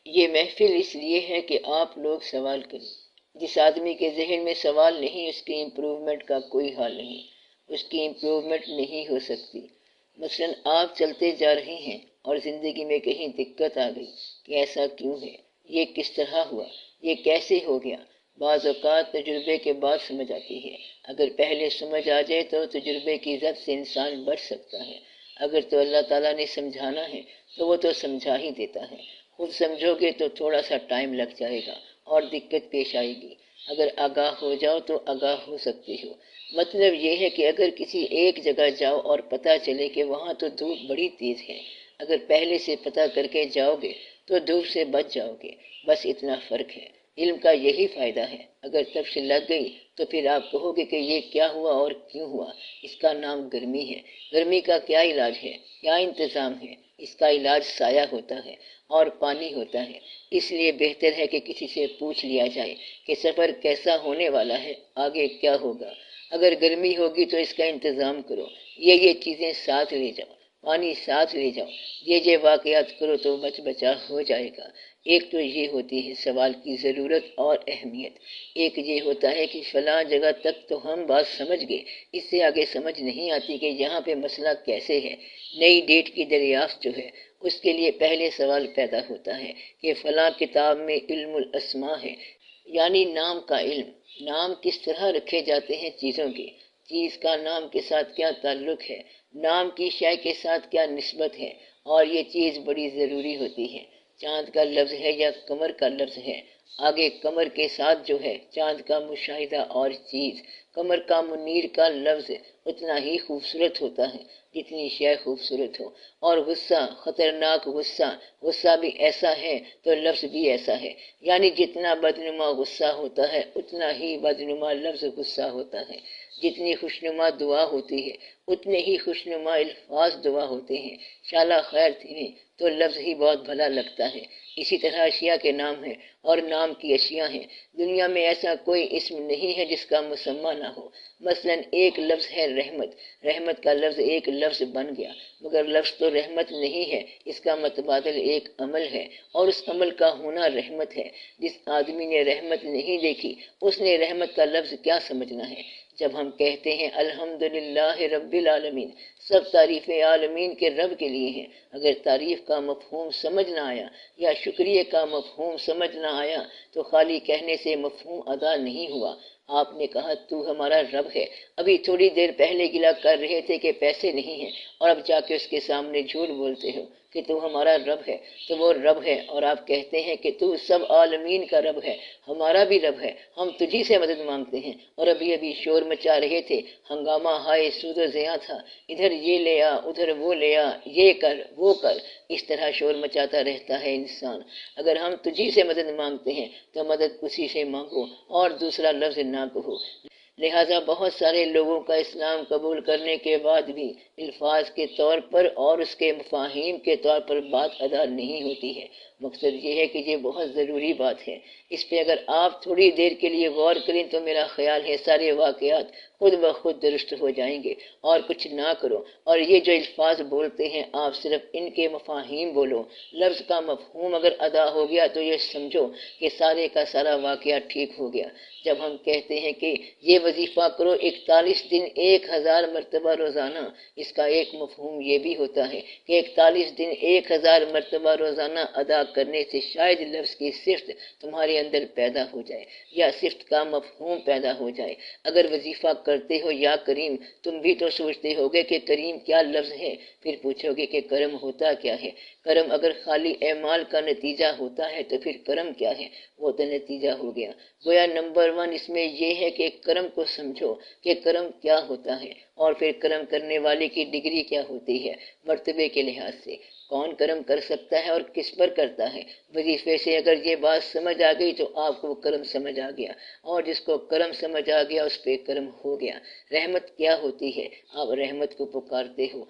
یہ محفل اس لیے ہے کہ آپ لوگ سوال کریں۔ جس آدمی کے ذہن میں سوال نہیں، اس کی امپروومنٹ کا کوئی حال نہیں، اس کی امپروومنٹ نہیں ہو سکتی۔ مثلاً آپ چلتے جا رہے ہیں اور زندگی میں کہیں دقت آ گئی کہ ایسا کیوں ہے، یہ کس طرح ہوا، یہ کیسے ہو گیا۔ بعض اوقات تجربے کے بعد سمجھ آتی ہے۔ اگر پہلے سمجھ آ جائے تو تجربے کی زد سے انسان بچ سکتا ہے۔ اگر تو اللہ تعالیٰ نے سمجھانا ہے تو وہ تو سمجھا ہی دیتا ہے۔ خود سمجھو گے تو تھوڑا سا ٹائم لگ جائے گا اور دقت پیش آئے گی۔ اگر آگاہ ہو جاؤ تو آگاہ ہو سکتے ہو۔ مطلب یہ ہے کہ اگر کسی ایک جگہ جاؤ اور پتہ چلے کہ وہاں تو دھوپ بڑی تیز ہے، اگر پہلے سے پتہ کر کے جاؤ گے تو دھوپ سے بچ جاؤ گے، بس اتنا فرق ہے۔ علم کا یہی فائدہ ہے۔ اگر تب سے لگ گئی تو پھر آپ کہو گے کہ یہ کیا ہوا اور کیوں ہوا۔ اس کا نام گرمی ہے۔ گرمی کا کیا علاج ہے، کیا انتظام ہے؟ اس کا علاج سایہ ہوتا ہے اور پانی ہوتا ہے۔ اس لیے بہتر ہے کہ کسی سے پوچھ لیا جائے کہ سفر کیسا ہونے والا ہے، آگے کیا ہوگا۔ اگر گرمی ہوگی تو اس کا انتظام کرو، یہ چیزیں ساتھ لے جاؤ، پانی ساتھ لے جاؤ، یہ واقعات کرو تو بچا ہو جائے گا۔ ایک تو یہ ہوتی ہے سوال کی ضرورت اور اہمیت، ایک یہ ہوتا ہے کہ فلاں جگہ تک تو ہم بات سمجھ گئے، اس سے آگے سمجھ نہیں آتی کہ یہاں پہ مسئلہ کیسے ہے۔ نئی ڈیٹ کی دریافت جو ہے اس کے لیے پہلے سوال پیدا ہوتا ہے کہ فلاں کتاب میں علم الاسماء ہے، یعنی نام کا علم۔ نام کس طرح رکھے جاتے ہیں چیزوں کے، چیز کا نام کے ساتھ کیا تعلق ہے، نام کی شے کے ساتھ کیا نسبت ہے، اور یہ چیز بڑی ضروری ہوتی ہے۔ چاند کا لفظ ہے یا قمر کا لفظ ہے، آگے قمر کے ساتھ جو ہے چاند کا مشاہدہ اور چیز۔ قمر کا منیر کا لفظ اتنا ہی خوبصورت ہوتا ہے جتنی شے خوبصورت ہو، اور غصہ، خطرناک غصہ، غصہ بھی ایسا ہے تو لفظ بھی ایسا ہے، یعنی جتنا بدنما غصہ ہوتا ہے اتنا ہی بدنما لفظ غصہ ہوتا ہے۔ جتنی خوشنما دعا ہوتی ہے اتنے ہی خوشنما الفاظ دعا ہوتے ہیں۔ شالا خیر تھی تو لفظ ہی بہت بھلا لگتا ہے۔ اسی طرح اشیاء کے نام ہیں اور نام کی اشیاء ہیں۔ دنیا میں ایسا کوئی اسم نہیں ہے جس کا مسمى نہ ہو۔ مثلاً ایک لفظ ہے رحمت، رحمت کا لفظ ایک لفظ بن گیا، مگر لفظ تو رحمت نہیں ہے، اس کا متبادل ایک عمل ہے، اور اس عمل کا ہونا رحمت ہے۔ جس آدمی نے رحمت نہیں دیکھی اس نے رحمت کا لفظ کیا سمجھنا ہے؟ جب ہم کہتے ہیں الحمدللہ رب العالمین، سب تعریفیں عالمین کے رب کے لیے ہیں، اگر تعریف کا مفہوم سمجھ نہ آیا یا شکریہ کا مفہوم سمجھ نہ آیا تو خالی کہنے سے مفہوم ادا نہیں ہوا۔ آپ نے کہا تو ہمارا رب ہے، ابھی تھوڑی دیر پہلے گلہ کر رہے تھے کہ پیسے نہیں ہیں، اور اب جا کے اس کے سامنے جھوٹ بولتے ہو کہ تو ہمارا رب ہے۔ تو وہ رب ہے، اور آپ کہتے ہیں کہ تو سب عالمین کا رب ہے، ہمارا بھی رب ہے، ہم تجھی سے مدد مانگتے ہیں، اور ابھی شور مچا رہے تھے، ہنگامہ ہائے سود و زیاں تھا، ادھر یہ لے آ ادھر وہ لے آ، یہ کر وہ کر، اس طرح شور مچاتا رہتا ہے انسان۔ اگر ہم تجھی سے مدد مانگتے ہیں تو مدد اسی سے مانگو اور دوسرا لفظ نہ کہو۔ لہٰذا بہت سارے لوگوں کا اسلام قبول کرنے کے بعد بھی الفاظ کے طور پر اور اس کے مفاہیم کے طور پر بات ادا نہیں ہوتی ہے۔ مقصد یہ ہے کہ یہ بہت ضروری بات ہے، اس پہ اگر آپ تھوڑی دیر کے لیے غور کریں تو میرا خیال ہے سارے واقعات خود بخود درست ہو جائیں گے۔ اور کچھ نہ کرو، اور یہ جو الفاظ بولتے ہیں آپ صرف ان کے مفاہیم بولو۔ لفظ کا مفہوم اگر ادا ہو گیا تو یہ سمجھو کہ سارے کا سارا واقعہ ٹھیک ہو گیا۔ جب ہم کہتے ہیں کہ یہ وظیفہ کرو 41 دن 1000 مرتبہ روزانہ، اس کا ایک مفہوم یہ بھی ہوتا ہے کہ 41 دن 1000 مرتبہ روزانہ ادا کرنے سے شاید لفظ کی صفت تمہارے اندر پیدا ہو جائے یا صفت کا مفہوم پیدا ہو جائے۔ اگر وظیفہ کرتے ہو یا کریم، تم بھی تو سوچتے ہوگے کہ کریم کیا لفظ ہے، پھر پوچھو گے کہ کرم ہوتا کیا ہے۔ کرم اگر خالی اعمال کا نتیجہ ہوتا ہے تو پھر کرم کیا ہے؟ وہ تو نتیجہ ہو گیا۔ گویا نمبر 1 اس میں یہ ہے کہ کرم کو سمجھو کہ کرم کیا ہوتا ہے، اور پھر کرم کرنے والے کی ڈگری کیا ہوتی ہے مرتبے کے لحاظ سے، کون کرم کر سکتا ہے اور کس پر کرتا ہے۔ وظیفے سے اگر یہ بات سمجھ آ گئی تو آپ کو کرم سمجھ آ گیا، اور جس کو کرم سمجھ آ گیا اس پہ کرم ہو گیا۔ رحمت کیا ہوتی ہے؟ آپ رحمت کو پکارتے ہو،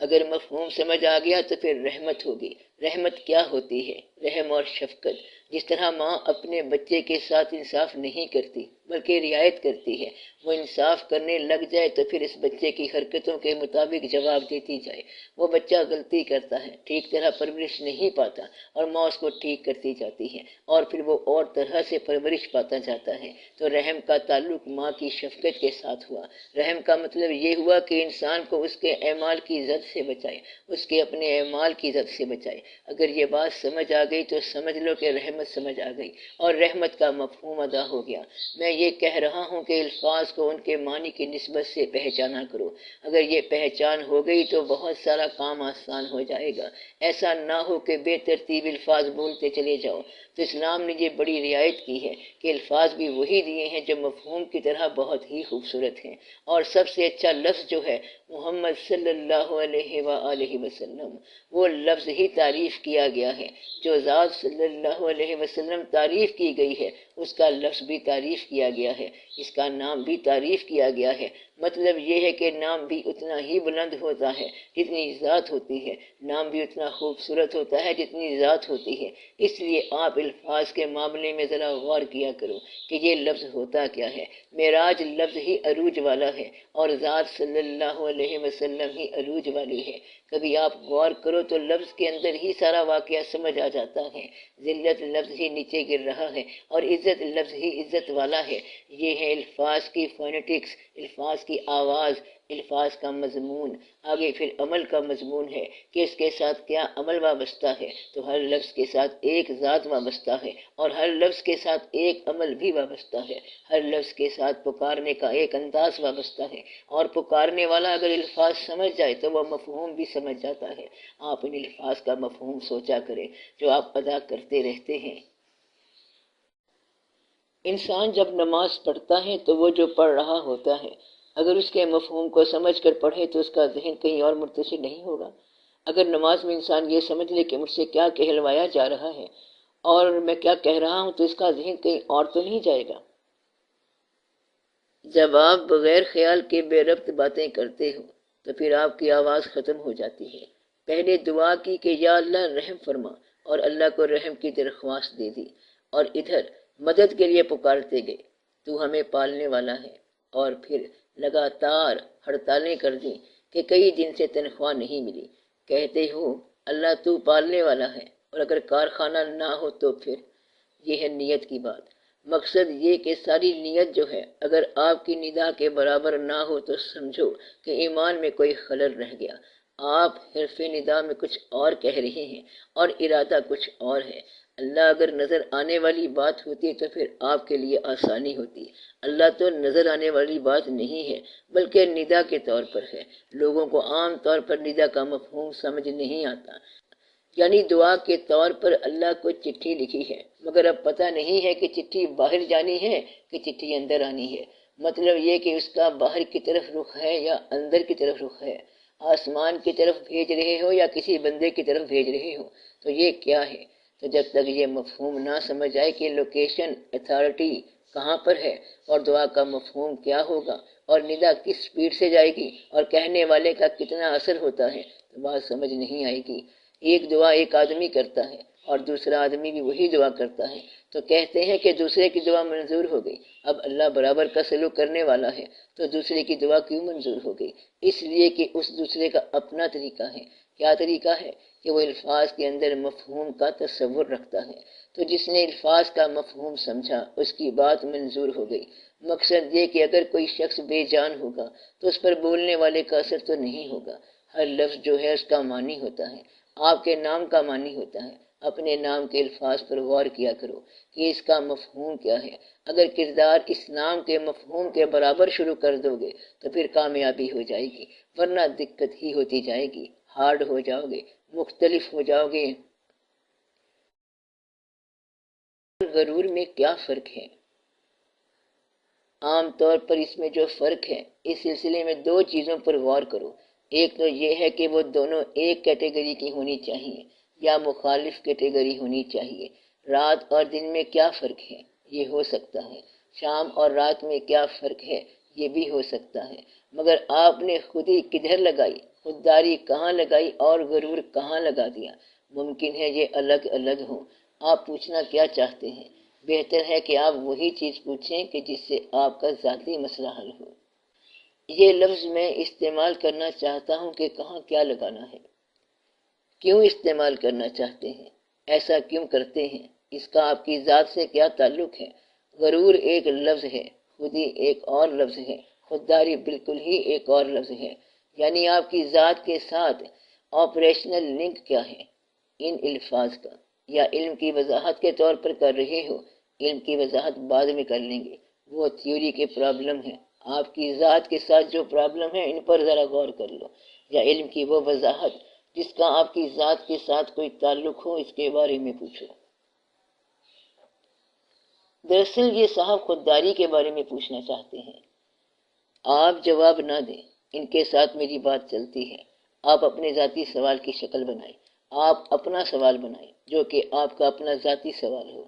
اگر مفہوم سمجھ آ گیا تو پھر رحمت ہوگی۔ رحمت کیا ہوتی ہے؟ رحم اور شفقت۔ جس طرح ماں اپنے بچے کے ساتھ انصاف نہیں کرتی بلکہ رعایت کرتی ہے۔ وہ انصاف کرنے لگ جائے تو پھر اس بچے کی حرکتوں کے مطابق جواب دیتی جائے۔ وہ بچہ غلطی کرتا ہے، ٹھیک طرح پرورش نہیں پاتا، اور ماں اس کو ٹھیک کرتی جاتی ہے، اور پھر وہ اور طرح سے پرورش پاتا جاتا ہے۔ تو رحم کا تعلق ماں کی شفقت کے ساتھ ہوا۔ رحم کا مطلب یہ ہوا کہ انسان کو اس کے اعمال کی زد سے بچائے، اس کے اپنے اعمال کی زد سے بچائے۔ اگر یہ بات سمجھ آ گئی تو سمجھ لو کہ رحمت سمجھ آ گئی اور رحمت کا مفہوم ادا ہو گیا۔ میں یہ کہہ رہا ہوں کہ الفاظ کو ان کے معنی کی نسبت سے پہچانا کرو۔ اگر یہ پہچان ہو گئی تو بہت سارا کام آسان ہو جائے گا۔ ایسا نہ ہو کہ بے ترتیب الفاظ بولتے چلے جاؤ۔ تو اسلام نے یہ بڑی رعایت کی ہے کہ الفاظ بھی وہی دیے ہیں جو مفہوم کی طرح بہت ہی خوبصورت ہیں، اور سب سے اچھا لفظ جو ہے محمد صلی اللہ علیہ وآلہ وسلم، وہ لفظ ہی تعریف کیا گیا ہے۔ جو ذات صلی اللہ علیہ وسلم تعریف کی گئی ہے اس کا لفظ بھی تعریف کیا گیا ہے، اس کا نام بھی تعریف کیا گیا ہے۔ مطلب یہ ہے کہ نام بھی اتنا ہی بلند ہوتا ہے جتنی ذات ہوتی ہے، نام بھی اتنا خوبصورت ہوتا ہے جتنی ذات ہوتی ہے۔ اس لیے آپ الفاظ کے معاملے میں ذرا غور کیا کرو کہ یہ لفظ ہوتا کیا ہے۔ معراج لفظ ہی عروج والا ہے، اور ذات صلی اللہ علیہ وسلم ہی عروج والی ہے۔ کبھی آپ غور کرو تو لفظ کے اندر ہی سارا واقعہ سمجھ آ جاتا ہے۔ ذلت لفظ ہی نیچے گر رہا ہے، اور عزت لفظ ہی عزت والا ہے۔ یہ ہے الفاظ کی فونیٹکس، الفاظ کی آواز، الفاظ کا مضمون۔ آگے پھر عمل کا مضمون ہے کہ اس کے ساتھ کیا عمل وابستہ ہے۔ تو ہر لفظ کے ساتھ ایک ذات وابستہ ہے، اور ہر لفظ کے ساتھ ایک عمل بھی وابستہ ہے۔ ہر لفظ کے ساتھ پکارنے کا ایک انداز وابستہ ہے، اور پکارنے والا اگر الفاظ سمجھ جائے تو وہ مفہوم بھی سمجھ جاتا ہے۔ آپ ان الفاظ کا مفہوم سوچا کریں جو آپ ادا کرتے رہتے ہیں۔ انسان جب نماز پڑھتا ہے تو وہ جو پڑھ رہا ہوتا ہے اگر اس کے مفہوم کو سمجھ کر پڑھے تو اس کا ذہن کہیں اور منتشر نہیں ہوگا۔ اگر نماز میں انسان یہ سمجھ لے کہ مجھ سے کیا کہلوایا جا رہا ہے اور میں کیا کہہ رہا ہوں تو اس کا ذہن کہیں اور تو نہیں جائے گا۔ جب آپ بغیر خیال کے بے ربط باتیں کرتے ہو تو پھر آپ کی آواز ختم ہو جاتی ہے۔ پہلے دعا کی کہ یا اللہ رحم فرما، اور اللہ کو رحم کی درخواست دے دی، اور ادھر مدد کے لیے پکارتے گئے، تو ہمیں پالنے والا ہے، اور پھر لگاتار ہڑتالیں کر دیں کہ کئی دن سے تنخواہ نہیں ملی۔ کہتے ہو اللہ تو پالنے والا ہے، اور اگر کارخانہ نہ ہو تو پھر یہ ہے نیت کی بات۔ مقصد یہ کہ ساری نیت جو ہے اگر آپ کی ندا کے برابر نہ ہو تو سمجھو کہ ایمان میں کوئی خلل رہ گیا۔ آپ حرف ندا میں کچھ اور کہہ رہے ہیں اور ارادہ کچھ اور ہے۔ اللہ اگر نظر آنے والی بات ہوتی تو پھر آپ کے لیے آسانی ہوتی۔ اللہ تو نظر آنے والی بات نہیں ہے بلکہ ندا کے طور پر ہے۔ لوگوں کو عام طور پر ندا کا مفہوم سمجھ نہیں آتا، یعنی دعا کے طور پر اللہ کو چٹھی لکھی ہے، مگر اب پتہ نہیں ہے کہ چٹھی باہر جانی ہے کہ چٹھی اندر آنی ہے۔ مطلب یہ کہ اس کا باہر کی طرف رخ ہے یا اندر کی طرف رخ ہے، آسمان کی طرف بھیج رہے ہو یا کسی بندے کی طرف بھیج رہے ہو، تو یہ کیا ہے؟ تو جب تک یہ مفہوم نہ سمجھ آئے کہ لوکیشن اتھارٹی کہاں پر ہے اور دعا کا مفہوم کیا ہوگا اور ندا کس سپیڈ سے جائے گی اور کہنے والے کا کتنا اثر ہوتا ہے، تو بات سمجھ نہیں آئے گی۔ ایک دعا ایک آدمی کرتا ہے اور دوسرا آدمی بھی وہی دعا کرتا ہے، تو کہتے ہیں کہ دوسرے کی دعا منظور ہو گئی۔ اب اللہ برابر کا سلوک کرنے والا ہے تو دوسرے کی دعا کیوں منظور ہو گئی؟ اس لیے کہ اس دوسرے کا اپنا طریقہ ہے۔ کیا طریقہ ہے؟ کہ وہ الفاظ کے اندر مفہوم کا تصور رکھتا ہے، تو جس نے الفاظ کا مفہوم سمجھا اس کی بات منظور ہو گئی۔ مقصد یہ کہ اگر کوئی شخص بے جان ہوگا تو اس پر بولنے والے کا اثر تو نہیں ہوگا۔ ہر لفظ جو ہے اس کا معنی ہوتا ہے، آپ کے نام کا معنی ہوتا ہے۔ اپنے نام کے الفاظ پر غور کیا کرو کہ اس کا مفہوم کیا ہے۔ اگر کردار اسلام کے مفہوم کے برابر شروع کر دو گے تو پھر کامیابی ہو جائے گی، ورنہ دقت ہی ہوتی جائے گی، ہارڈ ہو جاؤ گے، مختلف ہو جاؤ گے۔ غرور میں کیا فرق ہے؟ عام طور پر اس میں جو فرق ہے اس سلسلے میں دو چیزوں پر غور کرو۔ ایک تو یہ ہے کہ وہ دونوں ایک کیٹیگری کی ہونی چاہیے یا مخالف کیٹیگری ہونی چاہیے۔ رات اور دن میں کیا فرق ہے؟ یہ ہو سکتا ہے۔ شام اور رات میں کیا فرق ہے؟ یہ بھی ہو سکتا ہے۔ مگر آپ نے خود ہی کدھر لگائی، خودداری کہاں لگائی اور غرور کہاں لگا دیا؟ ممکن ہے یہ الگ الگ ہوں۔ آپ پوچھنا کیا چاہتے ہیں؟ بہتر ہے کہ آپ وہی چیز پوچھیں کہ جس سے آپ کا ذاتی مسئلہ حل ہو۔ یہ لفظ میں استعمال کرنا چاہتا ہوں کہ کہاں کیا لگانا ہے، کیوں استعمال کرنا چاہتے ہیں، ایسا کیوں کرتے ہیں، اس کا آپ کی ذات سے کیا تعلق ہے۔ غرور ایک لفظ ہے، خودی ایک اور لفظ ہے، خودداری بالکل ہی ایک اور لفظ ہے۔ یعنی آپ کی ذات کے ساتھ آپریشنل لنک کیا ہے ان الفاظ کا، یا علم کی وضاحت کے طور پر کر رہے ہو؟ علم کی وضاحت بعد میں کر لیں گے، وہ تھیوری کے پرابلم ہیں۔ آپ کی ذات کے ساتھ جو پرابلم ہے ان پر ذرا غور کر لو، یا علم کی وہ وضاحت جس کا آپ کی ذات کے ساتھ کوئی تعلق ہو، اس کے بارے میں پوچھو۔ دراصل یہ صاحب خودداری کے بارے میں پوچھنا چاہتے ہیں۔ آپ جواب نہ دیں، ان کے ساتھ میری بات چلتی ہے۔ آپ اپنے ذاتی سوال کی شکل بنائیں، آپ اپنا سوال بنائیں جو کہ آپ کا اپنا ذاتی سوال ہو،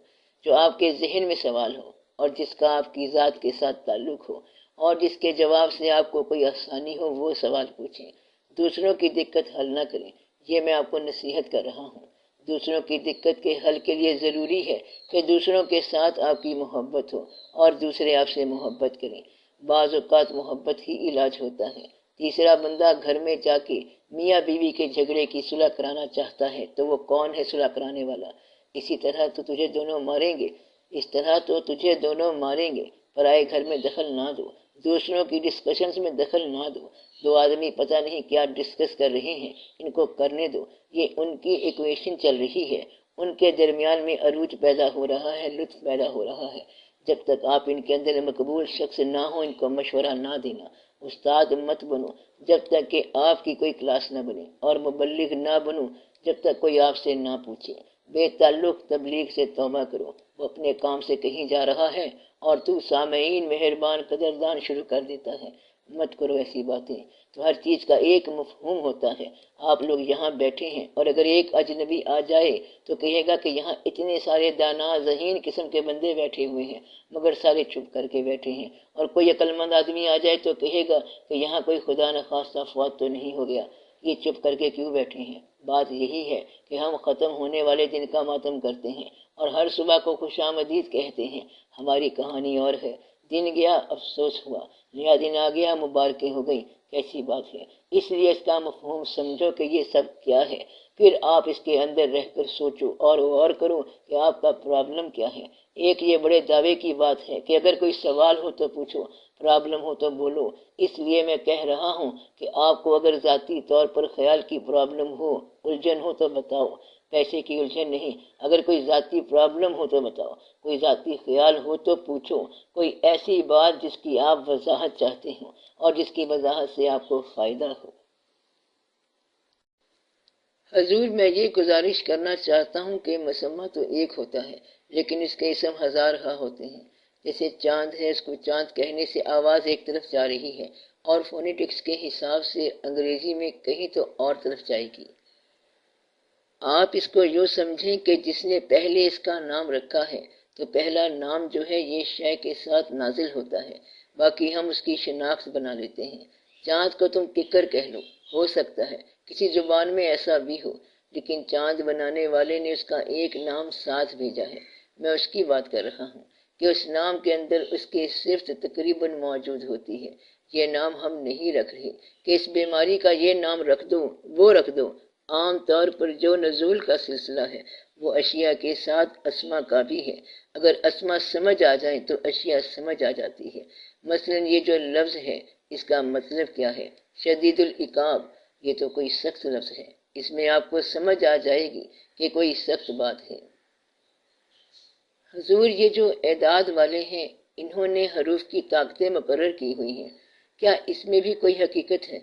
جو آپ کے ذہن میں سوال ہو اور جس کا آپ کی ذات کے ساتھ تعلق ہو، اور جس کے جواب سے آپ کو کوئی آسانی ہو، وہ سوال پوچھیں۔ دوسروں کی دقت حل نہ کریں، یہ میں آپ کو نصیحت کر رہا ہوں۔ دوسروں کی دقت کے حل کے لیے ضروری ہے کہ دوسروں کے ساتھ آپ کی محبت ہو اور دوسرے آپ سے محبت کریں۔ بعض اوقات محبت ہی علاج ہوتا ہے۔ تیسرا بندہ گھر میں جا کے میاں بیوی کے جھگڑے کی صلح کرانا چاہتا ہے تو وہ کون ہے صلح کرانے والا؟ اسی طرح تو تجھے دونوں ماریں گے، اس طرح تو تجھے دونوں ماریں گے۔ پرائے گھر میں دخل نہ دو، دوسروں کی ڈسکشنز میں دخل نہ دو۔ دو آدمی پتہ نہیں کیا ڈسکس کر رہے ہیں، ان کو کرنے دو، یہ ان کی ایکویشن چل رہی ہے، ان کے درمیان میں عروج پیدا ہو رہا ہے، لطف پیدا ہو رہا ہے۔ جب تک آپ ان کے اندر مقبول شخص نہ ہو، ان کو مشورہ نہ دینا۔ استاد مت بنو جب تک کہ آپ کی کوئی کلاس نہ بنے، اور مبلغ نہ بنو جب تک کوئی آپ سے نہ پوچھے۔ بے تعلق تبلیغ سے توبہ کرو، وہ اپنے کام سے کہیں جا رہا ہے اور تو سامعین مہربان قدردان شروع کر دیتا ہے۔ مت کرو ایسی باتیں۔ تو ہر چیز کا ایک مفہوم ہوتا ہے۔ آپ لوگ یہاں بیٹھے ہیں اور اگر ایک اجنبی آ جائے تو کہے گا کہ یہاں اتنے سارے دانا ذہین قسم کے بندے بیٹھے ہوئے ہیں مگر سارے چپ کر کے بیٹھے ہیں، اور کوئی عقل مند آدمی آ جائے تو کہے گا کہ یہاں کوئی خدا نخواستہ فوت تو نہیں ہو گیا، یہ چپ کر کے کیوں بیٹھے ہیں؟ بات یہی ہے کہ ہم ختم ہونے والے دن کا ماتم کرتے ہیں اور ہر صبح کو خوش آمدید کہتے ہیں۔ ہماری کہانی اور ہے، دن گیا افسوس ہوا، نیا دن آ گیا مبارکیں ہو گئی۔ کیسی بات ہے؟ اس لیے اس کا مفہوم سمجھو کہ یہ سب کیا ہے، پھر آپ اس کے اندر رہ کر سوچو اور غور کرو کہ آپ کا پرابلم کیا ہے۔ ایک یہ بڑے دعوے کی بات ہے کہ اگر کوئی سوال ہو تو پوچھو، پرابلم ہو تو بولو۔ اس لیے میں کہہ رہا ہوں کہ آپ کو اگر ذاتی طور پر خیال کی پرابلم ہو، الجھن ہو تو بتاؤ، پیسے کی الجھن نہیں۔ اگر کوئی ذاتی پرابلم ہو تو بتاؤ، کوئی ذاتی خیال ہو تو پوچھو، کوئی ایسی بات جس کی آپ وضاحت چاہتے ہوں اور جس کی وضاحت سے آپ کو فائدہ ہو۔ حضور میں یہ گزارش کرنا چاہتا ہوں کہ مسمہ تو ایک ہوتا ہے لیکن اس کے اسم ہزار ہاں ہوتے ہیں۔ جیسے چاند ہے، اس کو چاند کہنے سے آواز ایک طرف جا رہی ہے اور فونیٹکس کے حساب سے انگریزی میں کہیں تو اور طرف جائے گی۔ آپ اس کو یوں سمجھیں کہ جس نے پہلے اس کا نام رکھا ہے تو پہلا نام جو ہے یہ شے کے ساتھ نازل ہوتا ہے، باقی ہم اس کی شناخت بنا لیتے ہیں۔ چاند کو تم ککر کہہ لو، ہو سکتا ہے کسی زبان میں ایسا بھی ہو، لیکن چاند بنانے والے نے اس کا ایک نام ساتھ بھیجا ہے۔ میں اس کی بات کر رہا ہوں کہ اس نام کے اندر اس کی صفت تقریباً موجود ہوتی ہے۔ یہ نام ہم نہیں رکھ رہے کہ اس بیماری کا یہ نام رکھ دو، وہ رکھ دو۔ عام طور پر جو نزول کا سلسلہ ہے وہ اشیاء کے ساتھ اسما کا بھی ہے۔ اگر اسما سمجھ آ جائیں تو اشیاء سمجھ آ جاتی ہے۔ مثلا یہ جو لفظ ہے اس کا مطلب کیا ہے؟ شدید العقاب، یہ تو کوئی سخت لفظ ہے، اس میں آپ کو سمجھ آ جائے گی کہ کوئی سخت بات ہے۔ حضور یہ جو اعداد والے ہیں انہوں نے حروف کی طاقتیں مقرر کی ہوئی ہیں، کیا اس میں بھی کوئی حقیقت ہے؟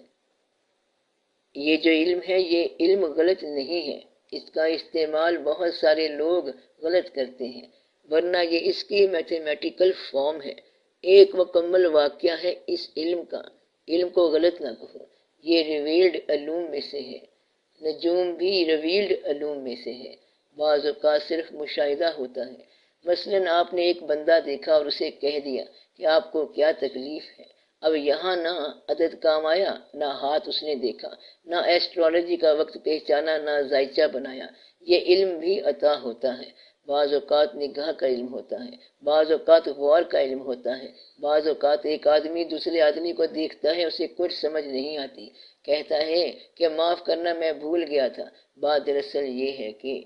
یہ جو علم ہے یہ علم غلط نہیں ہے، اس کا استعمال بہت سارے لوگ غلط کرتے ہیں، ورنہ یہ اس کی میتھمیٹیکل فارم ہے، ایک مکمل واقعہ ہے اس علم کا۔ علم کو غلط نہ کہو، یہ ریویلڈ علوم میں سے ہے۔ نجوم بھی ریویلڈ علوم میں سے ہے، بعض اوقات صرف مشاہدہ ہوتا ہے۔ مثلا آپ نے ایک بندہ دیکھا اور اسے کہہ دیا کہ آپ کو کیا تکلیف ہے۔ اب یہاں نہ عدد کام آیا، نہ ہاتھ اس نے دیکھا، نہ ایسٹرالوجی کا وقت پہچانا، نہ ذائچہ بنایا۔ یہ علم بھی عطا ہوتا ہے، بعض اوقات نگاہ کا علم ہوتا ہے، بعض اوقات غور کا علم ہوتا ہے، بعض اوقات ایک آدمی دوسرے آدمی کو دیکھتا ہے، اسے کچھ سمجھ نہیں آتی، کہتا ہے کہ معاف کرنا میں بھول گیا تھا۔ بات دراصل یہ ہے کہ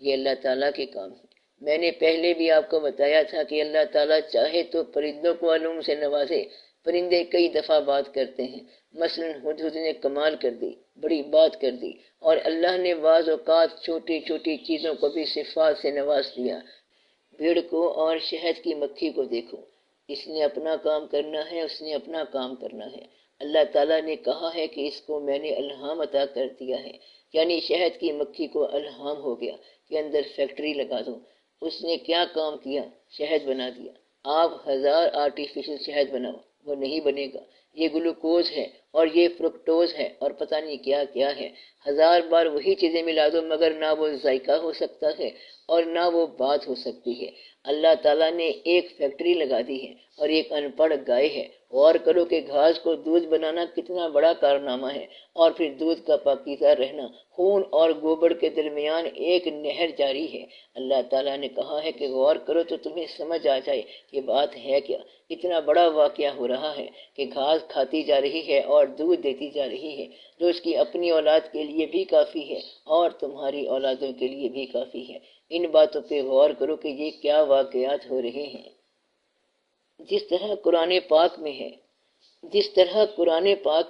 یہ اللہ تعالیٰ کے کام ہے۔ میں نے پہلے بھی آپ کو بتایا تھا کہ اللہ تعالیٰ چاہے تو پرندوں کو علوم سے نوازے۔ پرندے کئی دفعہ بات کرتے ہیں، مثلا ہدہد نے کمال کر دی، بڑی بات کر دی، اور اللہ نے بعض اوقات چھوٹی چھوٹی چیزوں کو بھی صفات سے نواز دیا۔ بھیڑ کو اور شہد کی مکھی کو دیکھو، اس نے اپنا کام کرنا ہے، اس نے اپنا کام کرنا ہے۔ اللہ تعالیٰ نے کہا ہے کہ اس کو میں نے الہام عطا کر دیا ہے، یعنی شہد کی مکھی کو الہام ہو گیا کہ اندر فیکٹری لگا دو۔ اس نے کیا کام کیا؟ شہد بنا دیا۔ آپ 1000 آرٹیفیشل شہد بناؤ، وہ نہیں بنے گا۔ یہ گلوکوز ہے اور یہ فرکٹوز ہے اور پتہ نہیں کیا کیا ہے، 1000 بار وہی چیزیں ملا دو مگر نہ وہ ذائقہ ہو سکتا ہے اور نہ وہ بات ہو سکتی ہے۔ اللہ تعالیٰ نے ایک فیکٹری لگا دی ہے اور ایک ان پڑھ گائے ہے۔ غور کرو کہ گھاس کو دودھ بنانا کتنا بڑا کارنامہ ہے، اور پھر دودھ کا پاکیزہ رہنا، خون اور گوبر کے درمیان ایک نہر جاری ہے۔ اللہ تعالیٰ نے کہا ہے کہ غور کرو تو تمہیں سمجھ آ جائے کہ بات ہے کیا۔ اتنا بڑا واقعہ ہو رہا ہے کہ گھاس کھاتی جا رہی ہے اور دودھ دیتی جا رہی ہے، جو اس کی اپنی اولاد کے لیے بھی کافی ہے اور تمہاری اولادوں کے لیے بھی کافی ہے۔ ان باتوں پہ غور کرو کہ یہ کیا واقعات ہو رہے ہیں۔ جس طرح قرآن پاک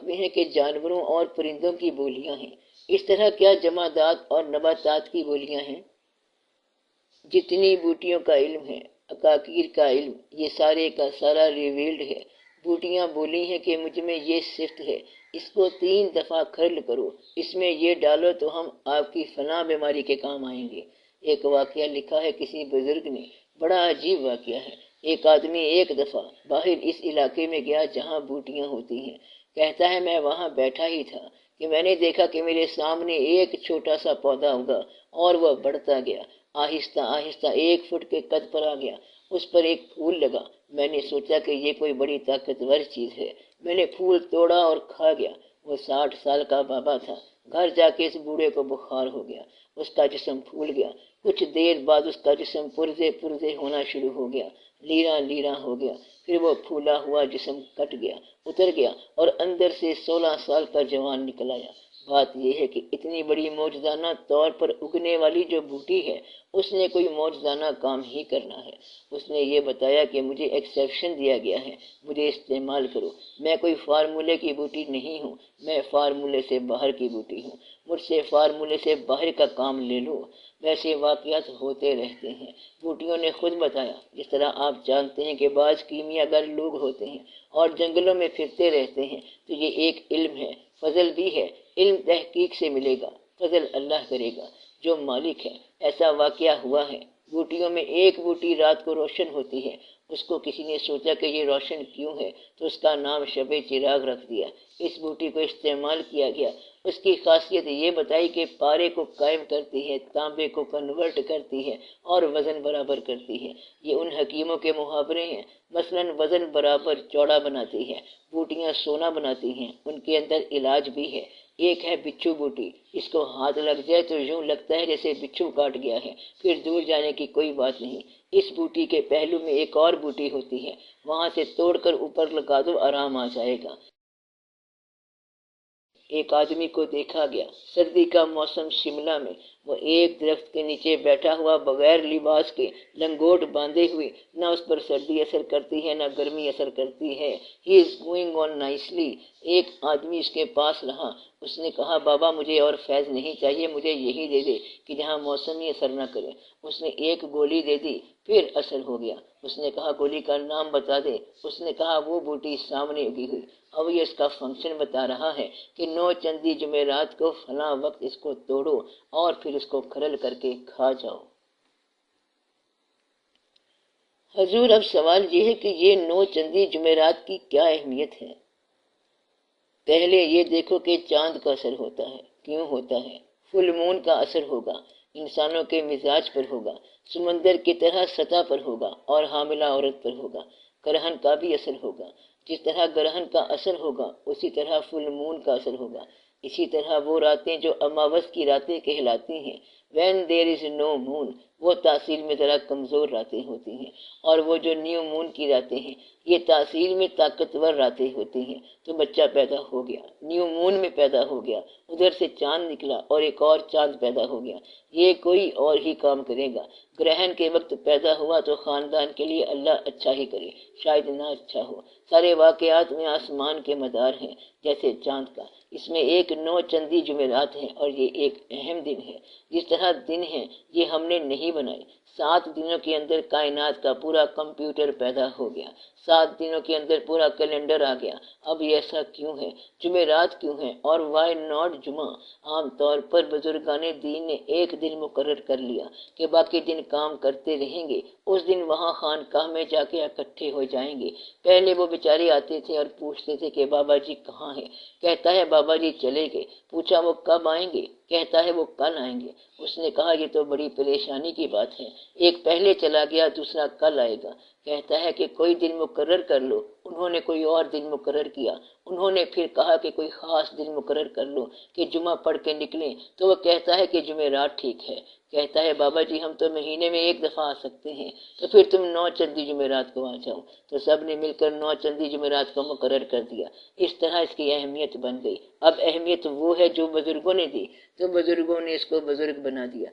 میں ہے کہ جانوروں اور پرندوں کی بولیاں ہیں، اس طرح کیا جمادات اور نباتات کی بولیاں ہیں؟ جتنی بوٹیوں کا علم ہے، عقاقیر کا علم، یہ سارے کا سارا ریویلڈ ہے۔ بوٹیاں بولی ہیں کہ مجھ میں یہ صفت ہے، اس کو 3 دفعہ کھرل کرو، اس میں یہ ڈالو تو ہم آپ کی فلاں بیماری کے کام آئیں گے۔ ایک واقعہ لکھا ہے کسی بزرگ نے، بڑا عجیب واقعہ ہے۔ ایک آدمی ایک دفعہ باہر اس علاقے میں گیا جہاں بوٹیاں ہوتی ہیں۔ کہتا ہے میں وہاں بیٹھا ہی تھا کہ میں نے دیکھا کہ میرے سامنے ایک چھوٹا سا پودا اگا اور وہ بڑھتا گیا، آہستہ آہستہ 1 فٹ کے قد پر آ گیا۔ اس پر ایک پھول لگا۔ میں نے سوچا کہ یہ کوئی بڑی طاقتور چیز ہے۔ میں نے پھول توڑا اور کھا گیا۔ وہ 60 سال کا بابا تھا۔ گھر جا کے اس بوڑھے کو بخار ہو گیا، اس کا جسم پھول گیا۔ کچھ دیر بعد اس کا جسم پرزے پرزے ہونا شروع ہو گیا، لیراں لیراں ہو گیا۔ پھر وہ پھولا ہوا جسم کٹ گیا، اتر گیا اور اندر سے 16 سال کا جوان نکل آیا۔ بات یہ ہے کہ اتنی بڑی معجزانہ طور پر اگنے والی جو بوٹی ہے، اس نے کوئی معجزانہ کام ہی کرنا ہے۔ اس نے یہ بتایا کہ مجھے ایکسیپشن دیا گیا ہے، مجھے استعمال کرو۔ میں کوئی فارمولے کی بوٹی نہیں ہوں، میں فارمولے سے باہر کی بوٹی ہوں۔ مجھ سے فارمولے سے باہر کا کام لے لو۔ ویسے واقعات ہوتے رہتے ہیں۔ بوٹیوں نے خود بتایا، جس طرح آپ جانتے ہیں کہ بعض کیمیا گر لوگ ہوتے ہیں اور جنگلوں میں پھرتے رہتے ہیں، تو یہ ایک علم ہے، فضل بھی ہے۔ علم تحقیق سے ملے گا، فضل اللہ کرے گا جو مالک ہے۔ ایسا واقعہ ہوا ہے۔ بوٹیوں میں ایک بوٹی رات کو روشن ہوتی ہے۔ اس کو کسی نے سوچا کہ یہ روشن کیوں ہے، تو اس کا نام شب چراغ رکھ دیا۔ اس بوٹی کو استعمال کیا گیا۔ اس کی خاصیت یہ بتائی کہ پارے کو قائم کرتی ہے، تانبے کو کنورٹ کرتی ہے اور وزن برابر کرتی ہے۔ یہ ان حکیموں کے محاورے ہیں۔ مثلا وزن برابر چوڑا بناتی ہے، بوٹیاں سونا بناتی ہیں، ان کے اندر علاج بھی ہے۔ ایک ہے بچھو بوٹی، اس کو ہاتھ لگ جائے تو یوں لگتا ہے جیسے بچھو کاٹ گیا ہے، پھر دور جانے کی کوئی بات نہیں۔ اس بوٹی کے پہلو میں ایک اور بوٹی ہوتی ہے، وہاں سے توڑ کر اوپر لگا دو، آرام آ جائے گا۔ ایک آدمی کو دیکھا گیا، سردی کا موسم شملہ میں، وہ ایک درخت کے نیچے بیٹھا ہوا بغیر لباس کے، لنگوٹ باندھے ہوئے، نہ اس پر سردی اثر کرتی ہے نہ گرمی اثر کرتی ہے۔ ہی از گوئنگ آن نائسلی۔ ایک آدمی اس کے پاس رہا۔ اس نے کہا بابا مجھے اور فیض نہیں چاہیے، مجھے یہی دے دے کہ جہاں موسمی اثر نہ کرے۔ اس نے ایک گولی دے دی، پھر اثر ہو گیا۔ اس نے کہا گولی کا نام بتا دے۔ اس نے کہا وہ بوٹی سامنے اگی ہوئی۔ اب یہ اس کا فنکشن بتا رہا ہے کہ 9 چندی جمعرات کو فلاں وقت اس کو توڑو اور پھر اس کو کھرل کر کے کھا جاؤ۔ حضور اب سوال یہ ہے کہ یہ 9 چندی جمعرات کی کیا اہمیت ہے؟ پہلے یہ دیکھو کہ چاند کا اثر ہوتا ہے، کیوں ہوتا ہے؟ فل مون کا اثر ہوگا، انسانوں کے مزاج پر ہوگا، سمندر کی طرح سطح پر ہوگا اور حاملہ عورت پر ہوگا۔ گرہن کا بھی اثر ہوگا۔ جس طرح گرہن کا اثر ہوگا اسی طرح فل مون کا اثر ہوگا۔ اسی طرح وہ راتیں جو اماوس کی راتیں کہلاتی ہیں، وین دیر از نو مون، وہ تاثیر میں ذرا کمزور راتیں ہوتی ہیں، اور وہ جو نیو مون کی راتیں ہیں یہ تاثیر میں طاقتور راتیں ہوتی ہیں۔ تو بچہ پیدا ہو گیا، نیو مون میں پیدا ہو گیا، ادھر سے چاند نکلا اور ایک اور چاند پیدا ہو گیا، یہ کوئی اور ہی کام کرے گا۔ گرہن کے وقت پیدا ہوا تو خاندان کے لیے اللہ اچھا ہی کرے، شاید نہ اچھا ہو۔ سارے واقعات میں آسمان کے مدار ہیں، جیسے چاند کا۔ اس میں ایک 9 چندی جمعرات ہیں اور یہ ایک اہم دن ہے۔ جس طرح دن ہیں یہ ہم نے نہیں بنائے۔ 7 دنوں کے اندر کائنات کا پورا کمپیوٹر پیدا ہو گیا، 7 دنوں کے اندر پورا کیلنڈر آ گیا۔ اب یہ ایسا کیوں ہے؟ جمعرات کیوں ہیں؟ اور وائی ناٹ جمعہ؟ عام طور پر بزرگان دین نے ایک دن مقرر کر لیا کہ باقی دن کام کرتے رہیں گے، اس دن وہاں خانقاہ میں جا کے اکٹھے ہو جائیں گے۔ پہلے وہ بیچارے آتے تھے اور پوچھتے تھے کہ بابا جی کہاں ہیں؟ کہتا ہے بابا جی چلے گئے۔ پوچھا وہ کب آئیں گے؟ کہتا ہے وہ کل آئیں گے۔ اس نے کہا یہ تو بڑی پریشانی کی بات ہے، ایک پہلے چلا گیا دوسرا کل آئے گا۔ کہتا ہے کہ کوئی دن مقرر کر لو۔ انہوں نے کوئی اور دن مقرر کیا۔ انہوں نے پھر کہا کہ کوئی خاص دن مقرر کر لو کہ جمعہ پڑھ کے نکلیں، تو وہ کہتا ہے کہ جمعرات ٹھیک ہے۔ کہتا ہے بابا جی ہم تو مہینے میں ایک دفعہ آ سکتے ہیں، تو پھر تم 9 چندی جمعرات کو آ جاؤ۔ تو سب نے مل کر 9 چندی جمعرات کو مقرر کر دیا۔ اس طرح اس کی اہمیت بن گئی۔ اب اہمیت وہ ہے جو بزرگوں نے دی، تو بزرگوں نے اس کو بزرگ بنا دیا۔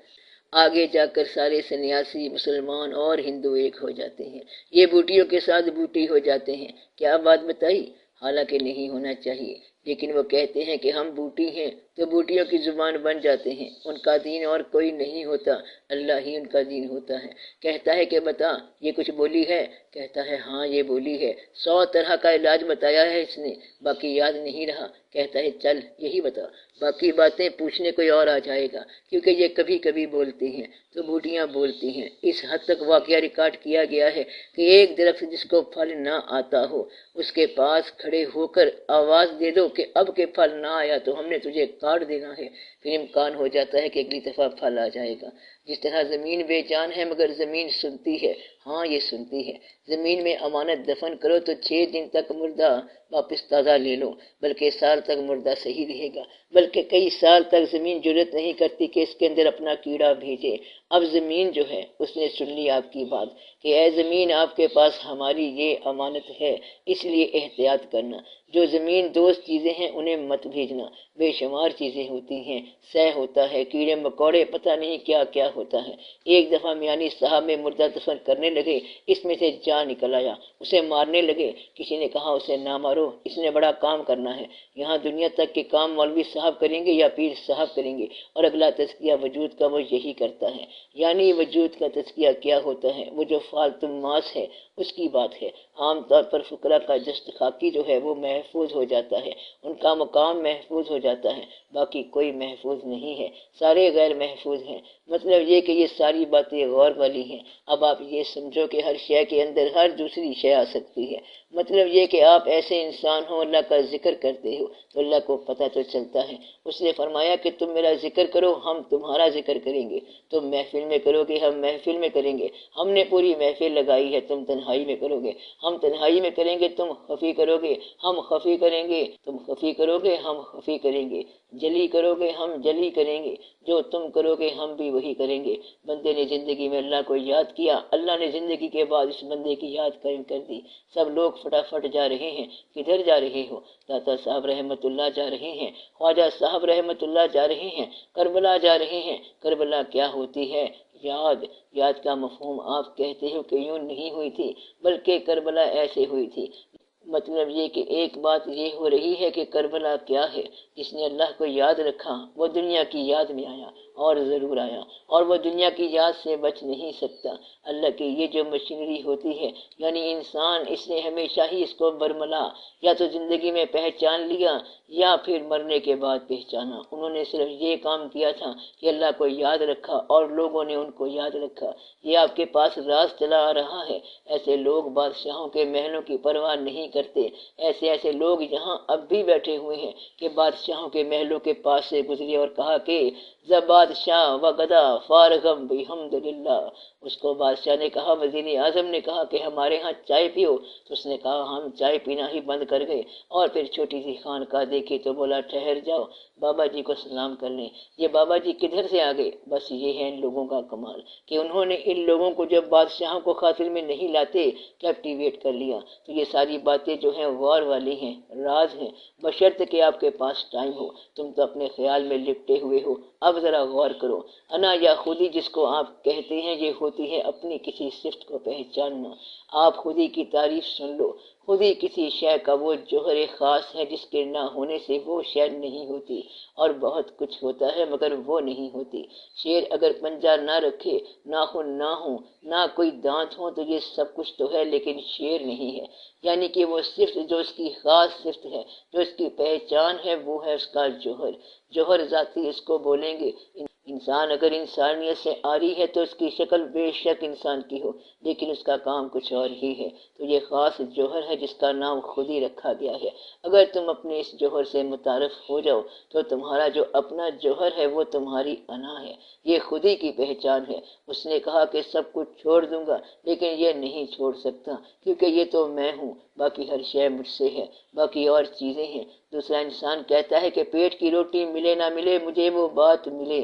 آگے جا کر سارے سنیاسی مسلمان اور ہندو ایک ہو جاتے ہیں، یہ بوٹیوں کے ساتھ بوٹی ہو جاتے ہیں۔ کیا بات بتائی؟ حالانکہ نہیں ہونا چاہیے، لیکن وہ کہتے ہیں کہ ہم بوٹی ہیں تو بوٹیوں کی زبان بن جاتے ہیں۔ ان کا دین اور کوئی نہیں ہوتا، اللہ ہی ان کا دین ہوتا ہے۔ کہتا ہے کہ بتا یہ کچھ بولی ہے؟ کہتا ہے ہاں یہ بولی ہے، 100 طرح کا علاج بتایا ہے اس نے، باقی یاد نہیں رہا۔ کہتا ہے چل یہی بتا، باقی باتیں پوچھنے کوئی اور آ جائے گا، کیونکہ یہ کبھی کبھی بولتے ہیں۔ تو بوٹیاں بولتی ہیں۔ اس حد تک واقعہ ریکارڈ کیا گیا ہے کہ ایک درخت جس کو پھل نہ آتا ہو اس کے پاس کھڑے ہو کر آواز دے دو کہ اب کے پھل نہ آیا تو ہم نے تجھے کاٹ دینا ہے، پھر امکان ہو جاتا ہے کہ اگلی دفعہ پھل آ جائے گا۔ جس طرح زمین بے جان ہے مگر زمین سنتی ہے، ہاں یہ سنتی ہے۔ زمین میں امانت دفن کرو تو 6 دن تک مردہ واپس تازہ لے لو، بلکہ سال تک مردہ صحیح رہے گا، بلکہ کئی سال تک زمین جرت نہیں کرتی کہ اس کے اندر اپنا کیڑا بھیجے۔ اب زمین جو ہے اس نے سن لی آپ کی بات کہ اے زمین آپ کے پاس ہماری یہ امانت ہے، اس لیے احتیاط کرنا۔ جو زمین دوست چیزیں ہیں انہیں مت بھیجنا، بے شمار چیزیں ہوتی ہیں، سہ ہوتا ہے، کیڑے مکوڑے، پتہ نہیں کیا کیا ہوتا ہے۔ ایک دفعہ میانی صاحب میں مردہ دفن کرنے لگے، اس میں سے جان نکل آیا، اسے مارنے لگے۔ کسی نے کہا اسے نہ مارو، اس نے بڑا کام کرنا ہے، یہاں دنیا تک کے کام مولوی صاحب کریں گے یا پیر صاحب کریں گے، اور اگلا تزکیہ وجود کا وہ یہی کرتا ہے۔ یعنی وجود کا تزکیہ کیا ہوتا ہے؟ وہ جو فالتو ماس ہے اس کی بات ہے۔ عام طور پر فقراء کا جست خاکی جو ہے وہ محفوظ ہو جاتا ہے، ان کا مقام محفوظ ہو جاتا ہے، باقی کوئی محفوظ نہیں ہے، سارے غیر محفوظ ہیں۔ مطلب یہ کہ یہ ساری باتیں غور والی ہیں۔ اب آپ یہ سمجھو کہ ہر شے کے اندر ہر دوسری شے آ سکتی ہے۔ مطلب یہ کہ آپ ایسے انسان ہو، اللہ کا ذکر کرتے ہو تو اللہ کو پتہ تو چلتا ہے۔ اس نے فرمایا کہ تم میرا ذکر کرو ہم تمہارا ذکر کریں گے، تم محفل میں کرو گے ہم محفل میں کریں گے، ہم نے پوری محفل لگائی ہے تم تنہائی میں کرو گے، ہم تنہائی میں کریں گے تم خفی کرو گے، ہم خفی کریں گے، تم خفی کرو گے ہم خفی کریں گے، جلی کرو گے ہم جلی کریں گے، جو تم کرو گے ہم بھی وہی کریں گے۔ بندے نے زندگی میں اللہ کو یاد کیا، اللہ نے زندگی کے بعد اس بندے کی یاد قائم کر دی۔ سب لوگ فٹافٹ جا رہے ہیں، کدھر جا رہے ہو؟ داتا صاحب رحمت اللہ جا رہے ہیں، خواجہ صاحب رحمت اللہ جا رہے ہیں، کربلا جا رہے ہیں۔ کربلا کیا ہوتی ہے؟ یاد۔ یاد کا مفہوم آپ کہتے ہو کہ یوں نہیں ہوئی تھی، بلکہ کربلا ایسے ہوئی تھی۔ مطلب یہ کہ ایک بات یہ ہو رہی ہے کہ کربلا کیا ہے؟ جس نے اللہ کو یاد رکھا وہ دنیا کی یاد میں آیا، اور ضرور آیا، اور وہ دنیا کی یاد سے بچ نہیں سکتا۔ اللہ کی یہ جو مشینری ہوتی ہے، یعنی انسان، اس نے ہمیشہ ہی اس کو برملا یا تو زندگی میں پہچان لیا یا پھر مرنے کے بعد پہچانا۔ انہوں نے صرف یہ کام کیا تھا کہ اللہ کو یاد رکھا اور لوگوں نے ان کو یاد رکھا۔ یہ آپ کے پاس راز چلا آ رہا ہے۔ ایسے لوگ بادشاہوں کے محلوں کی پرواہ نہیں کرتے، ایسے لوگ یہاں اب بھی بیٹھے ہوئے ہیں کہ بادشاہوں کے محلوں کے پاس سے گزرے اور کہا کہ ز بادشاہ و گدا فارغم بحمد للہ۔ اس کو بادشاہ نے کہا، وزیر اعظم نے کہا کہ ہمارے ہاں چائے پیو، تو اس نے کہا ہم چائے پینا ہی بند کر گئے، اور پھر چھوٹی سی خانقاہ دیکھی تو بولا ٹھہر جاؤ، بابا جی کو سلام کر لیں۔ یہ بابا جی کدھر سے آ گئے؟ بس یہ ہے ان لوگوں کا کمال کہ انہوں نے ان لوگوں کو جب بادشاہوں کو خاطر میں نہیں لاتے کیپٹیویٹ کر لیا۔ تو یہ ساری باتیں جو ہیں غور والی ہیں، راز ہیں، بشرط کہ آپ کے پاس ٹائم ہو۔ تم تو اپنے خیال میں لپٹے ہوئے ہو، اب ذرا غور کرو۔ انا یا خودی جس کو آپ کہتے ہیں، یہ ہوتی ہے اپنی کسی صفت کو پہچاننا۔ آپ خودی کی تعریف سن لو۔ خودی کسی شے کا وہ جوہر خاص ہے جس کے نہ ہونے سے وہ شے نہیں ہوتی، اور بہت کچھ ہوتا ہے مگر وہ نہیں ہوتی۔ شیر اگر پنجہ نہ رکھے، ناخن نہ ہوں، نہ کوئی دانت ہوں تو یہ سب کچھ تو ہے لیکن شیر نہیں ہے۔ یعنی کہ وہ صفت جو اس کی خاص صفت ہے، جو اس کی پہچان ہے، وہ ہے اس کا جوہر۔ جوہر ذاتی اس کو بولیں گے۔ انسان اگر انسانیت سے عاری ہے تو اس کی شکل بے شک انسان کی ہو، لیکن اس کا کام کچھ اور ہی ہے۔ تو یہ خاص جوہر ہے جس کا نام خود ہی رکھا گیا ہے۔ اگر تم اپنے اس جوہر سے متعارف ہو جاؤ تو تمہارا جو اپنا جوہر ہے وہ تمہاری انا ہے، یہ خود ہی کی پہچان ہے۔ اس نے کہا کہ سب کچھ چھوڑ دوں گا لیکن یہ نہیں چھوڑ سکتا، کیونکہ یہ تو میں ہوں، باقی ہر شے مجھ سے ہے، باقی اور چیزیں ہیں۔ دوسرا انسان کہتا ہے کہ پیٹ کی روٹی ملے نہ ملے مجھے وہ بات ملے۔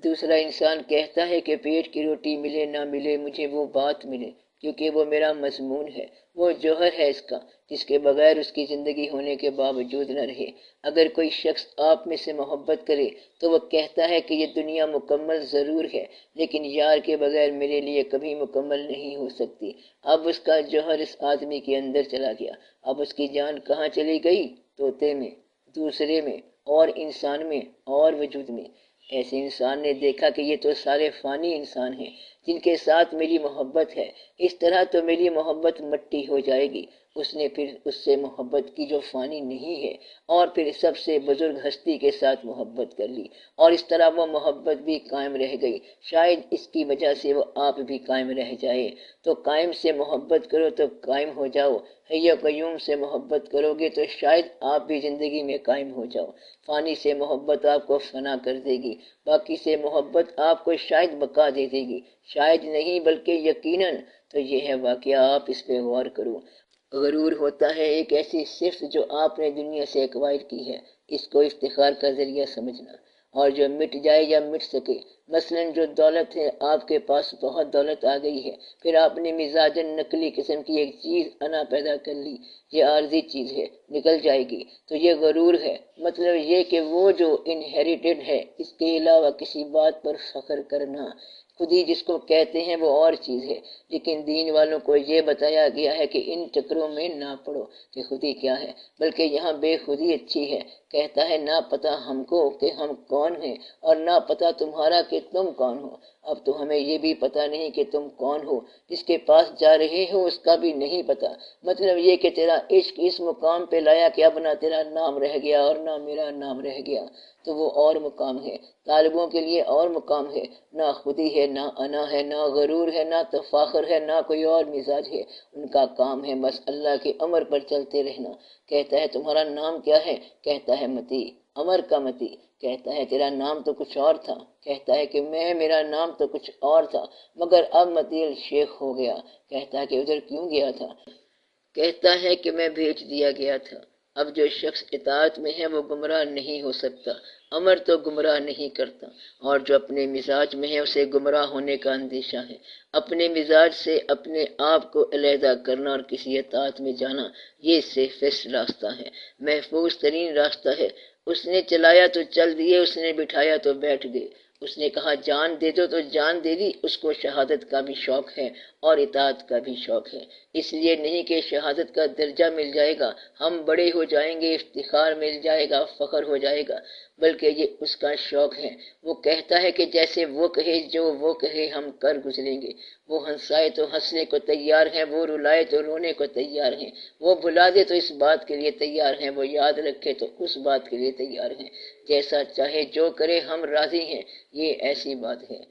دوسرا انسان کہتا ہے کہ پیٹ کی روٹی ملے نہ ملے مجھے وہ بات ملے، کیونکہ وہ میرا مضمون ہے، وہ جوہر ہے اس کا، جس کے بغیر اس کی زندگی ہونے کے باوجود نہ رہے۔ اگر کوئی شخص آپ میں سے محبت کرے تو وہ کہتا ہے کہ یہ دنیا مکمل ضرور ہے لیکن یار کے بغیر میرے لیے کبھی مکمل نہیں ہو سکتی۔ اب اس کا جوہر اس آدمی کے اندر چلا گیا۔ اب اس کی جان کہاں چلی گئی؟ طوطے میں، دوسرے میں، اور انسان میں، اور وجود میں۔ ایسے انسان نے دیکھا کہ یہ تو سارے فانی انسان ہیں جن کے ساتھ میری محبت ہے، اس طرح تو میری محبت مٹی ہو جائے گی۔ اس نے پھر اس سے محبت کی جو فانی نہیں ہے، اور پھر سب سے بزرگ ہستی کے ساتھ محبت کر لی، اور اس طرح وہ محبت بھی قائم رہ گئی۔ شاید اس کی وجہ سے وہ آپ بھی قائم رہ جائے۔ تو قائم سے محبت کرو تو قائم ہو جاؤ، حی قیوم سے محبت کرو گے تو شاید آپ بھی زندگی میں قائم ہو جاؤ۔ فانی سے محبت آپ کو فنا کر دے گی، باقی سے محبت آپ کو شاید بقا دے دے گی، شاید نہیں بلکہ یقیناً۔ تو یہ ہے واقعہ، آپ اس پہ غور کرو۔ غرور ہوتا ہے ایک ایسی صفت جو آپ نے دنیا سے ایکوائر کی ہے، اس کو افتخار کا ذریعہ سمجھنا، اور جو مٹ جائے یا مٹ سکے۔ مثلاً جو دولت ہے، آپ کے پاس بہت دولت آ گئی ہے، پھر آپ نے مزاجاً نقلی قسم کی ایک چیز انا پیدا کر لی، یہ عارضی چیز ہے، نکل جائے گی، تو یہ غرور ہے۔ مطلب یہ کہ وہ جو انہیریٹڈ ہے، اس کے علاوہ کسی بات پر فخر کرنا، خودی جس کو کہتے ہیں وہ اور چیز ہے۔ لیکن دین والوں کو یہ بتایا گیا ہے کہ ان چکروں میں نہ پڑو کہ خودی کیا ہے، بلکہ یہاں بے خودی اچھی ہے۔ کہتا ہے نہ پتہ ہم کو کہ ہم کون ہیں، اور نہ پتہ تمہارا کہ تم کون ہو۔ اب تو ہمیں یہ بھی پتہ نہیں کہ تم کون ہو، جس کے پاس جا رہے ہو اس کا بھی نہیں پتہ۔ مطلب یہ کہ تیرا عشق اس مقام پہ لایا کہ اب نہ تیرا نام رہ گیا اور نہ میرا نام رہ گیا، تو وہ اور مقام ہے۔ طالبوں کے لیے اور مقام ہے، نہ خودی ہے، نہ انا ہے، نہ غرور ہے، نہ تفاخر ہے، نہ کوئی اور مزاج ہے۔ ان کا کام ہے بس اللہ کے امر پر چلتے رہنا۔ کہتا ہے تمہارا نام کیا ہے؟ کہتا ہے متی، امر کا متی۔ کہتا ہے تیرا نام تو کچھ اور تھا۔ کہتا ہے کہ میرا نام تو کچھ اور تھا مگر اب متی شیخ ہو گیا۔ کہتا ہے کہ ادھر کیوں گیا تھا؟ کہتا ہے کہ میں بھیج دیا گیا تھا۔ اب جو شخص اطاعت میں ہے وہ گمراہ نہیں ہو سکتا، امر تو گمراہ نہیں کرتا، اور جو اپنے مزاج میں ہے اسے گمراہ ہونے کا اندیشہ ہے۔ اپنے مزاج سے اپنے آپ کو علیحدہ کرنا اور کسی اطاعت میں جانا، یہ سیفسٹ راستہ ہے، محفوظ ترین راستہ ہے۔ اس نے چلایا تو چل دیے، اس نے بٹھایا تو بیٹھ گئے۔ اس نے کہا جان دے دو تو جان دے دی۔ اس کو شہادت کا بھی شوق ہے اور اطاعت کا بھی شوق ہے، اس لیے نہیں کہ شہادت کا درجہ مل جائے گا، ہم بڑے ہو جائیں گے، افتخار مل جائے گا، فخر ہو جائے گا، بلکہ یہ اس کا شوق ہے۔ وہ کہتا ہے کہ جیسے وہ کہے، جو وہ کہے ہم کر گزریں گے۔ وہ ہنسائے تو ہنسنے کو تیار ہیں، وہ رلائے تو رونے کو تیار ہیں، وہ بھلا دے تو اس بات کے لیے تیار ہیں، وہ یاد رکھے تو اس بات کے لیے تیار ہیں۔ جیسا چاہے جو کرے ہم راضی ہیں، یہ ایسی بات ہے۔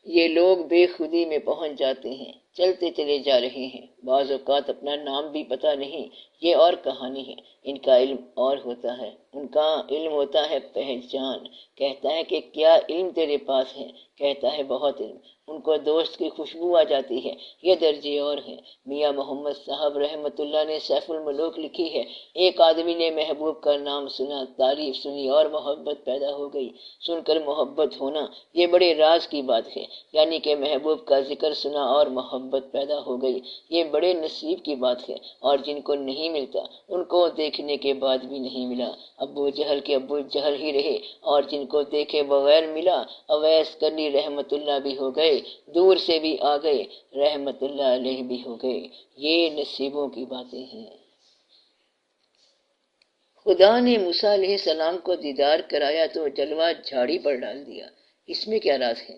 یہ لوگ بے خودی میں پہنچ جاتے ہیں، چلتے چلے جا رہے ہیں، بعض اوقات اپنا نام بھی پتہ نہیں، یہ اور کہانی ہے۔ ان کا علم اور ہوتا ہے، ان کا علم ہوتا ہے پہچان۔ کہتا ہے کہ کیا علم تیرے پاس ہے؟ کہتا ہے بہت علم۔ ان کو دوست کی خوشبو آ جاتی ہے، یہ درجے اور ہیں۔ میاں محمد صاحب رحمۃ اللہ نے سیف الملوک لکھی ہے، ایک آدمی نے محبوب کا نام سنا، تعریف سنی اور محبت پیدا ہو گئی۔ سن کر محبت ہونا یہ بڑے راز کی بات ہے، یعنی کہ محبوب کا ذکر سنا اور محبت پیدا ہو گئی، یہ بڑے نصیب کی بات ہے، اور جن کو نہیں ملتا ان کو دیکھنے کے بعد بھی نہیں ملا۔ ابو جہل کے ابو جہل ہی رہے، اور جن کو دیکھے بغیر ملا۔ اویس کرنی رحمت اللہ بھی ہو گئے، دور سے بھی آ گئے، رحمت اللہ علیہ بھی ہو گئے۔ یہ نصیبوں کی باتیں ہیں۔ خدا نے موسیٰ علیہ السلام کو دیدار کرایا تو جلوہ جھاڑی پر ڈال دیا، اس میں کیا راز ہے؟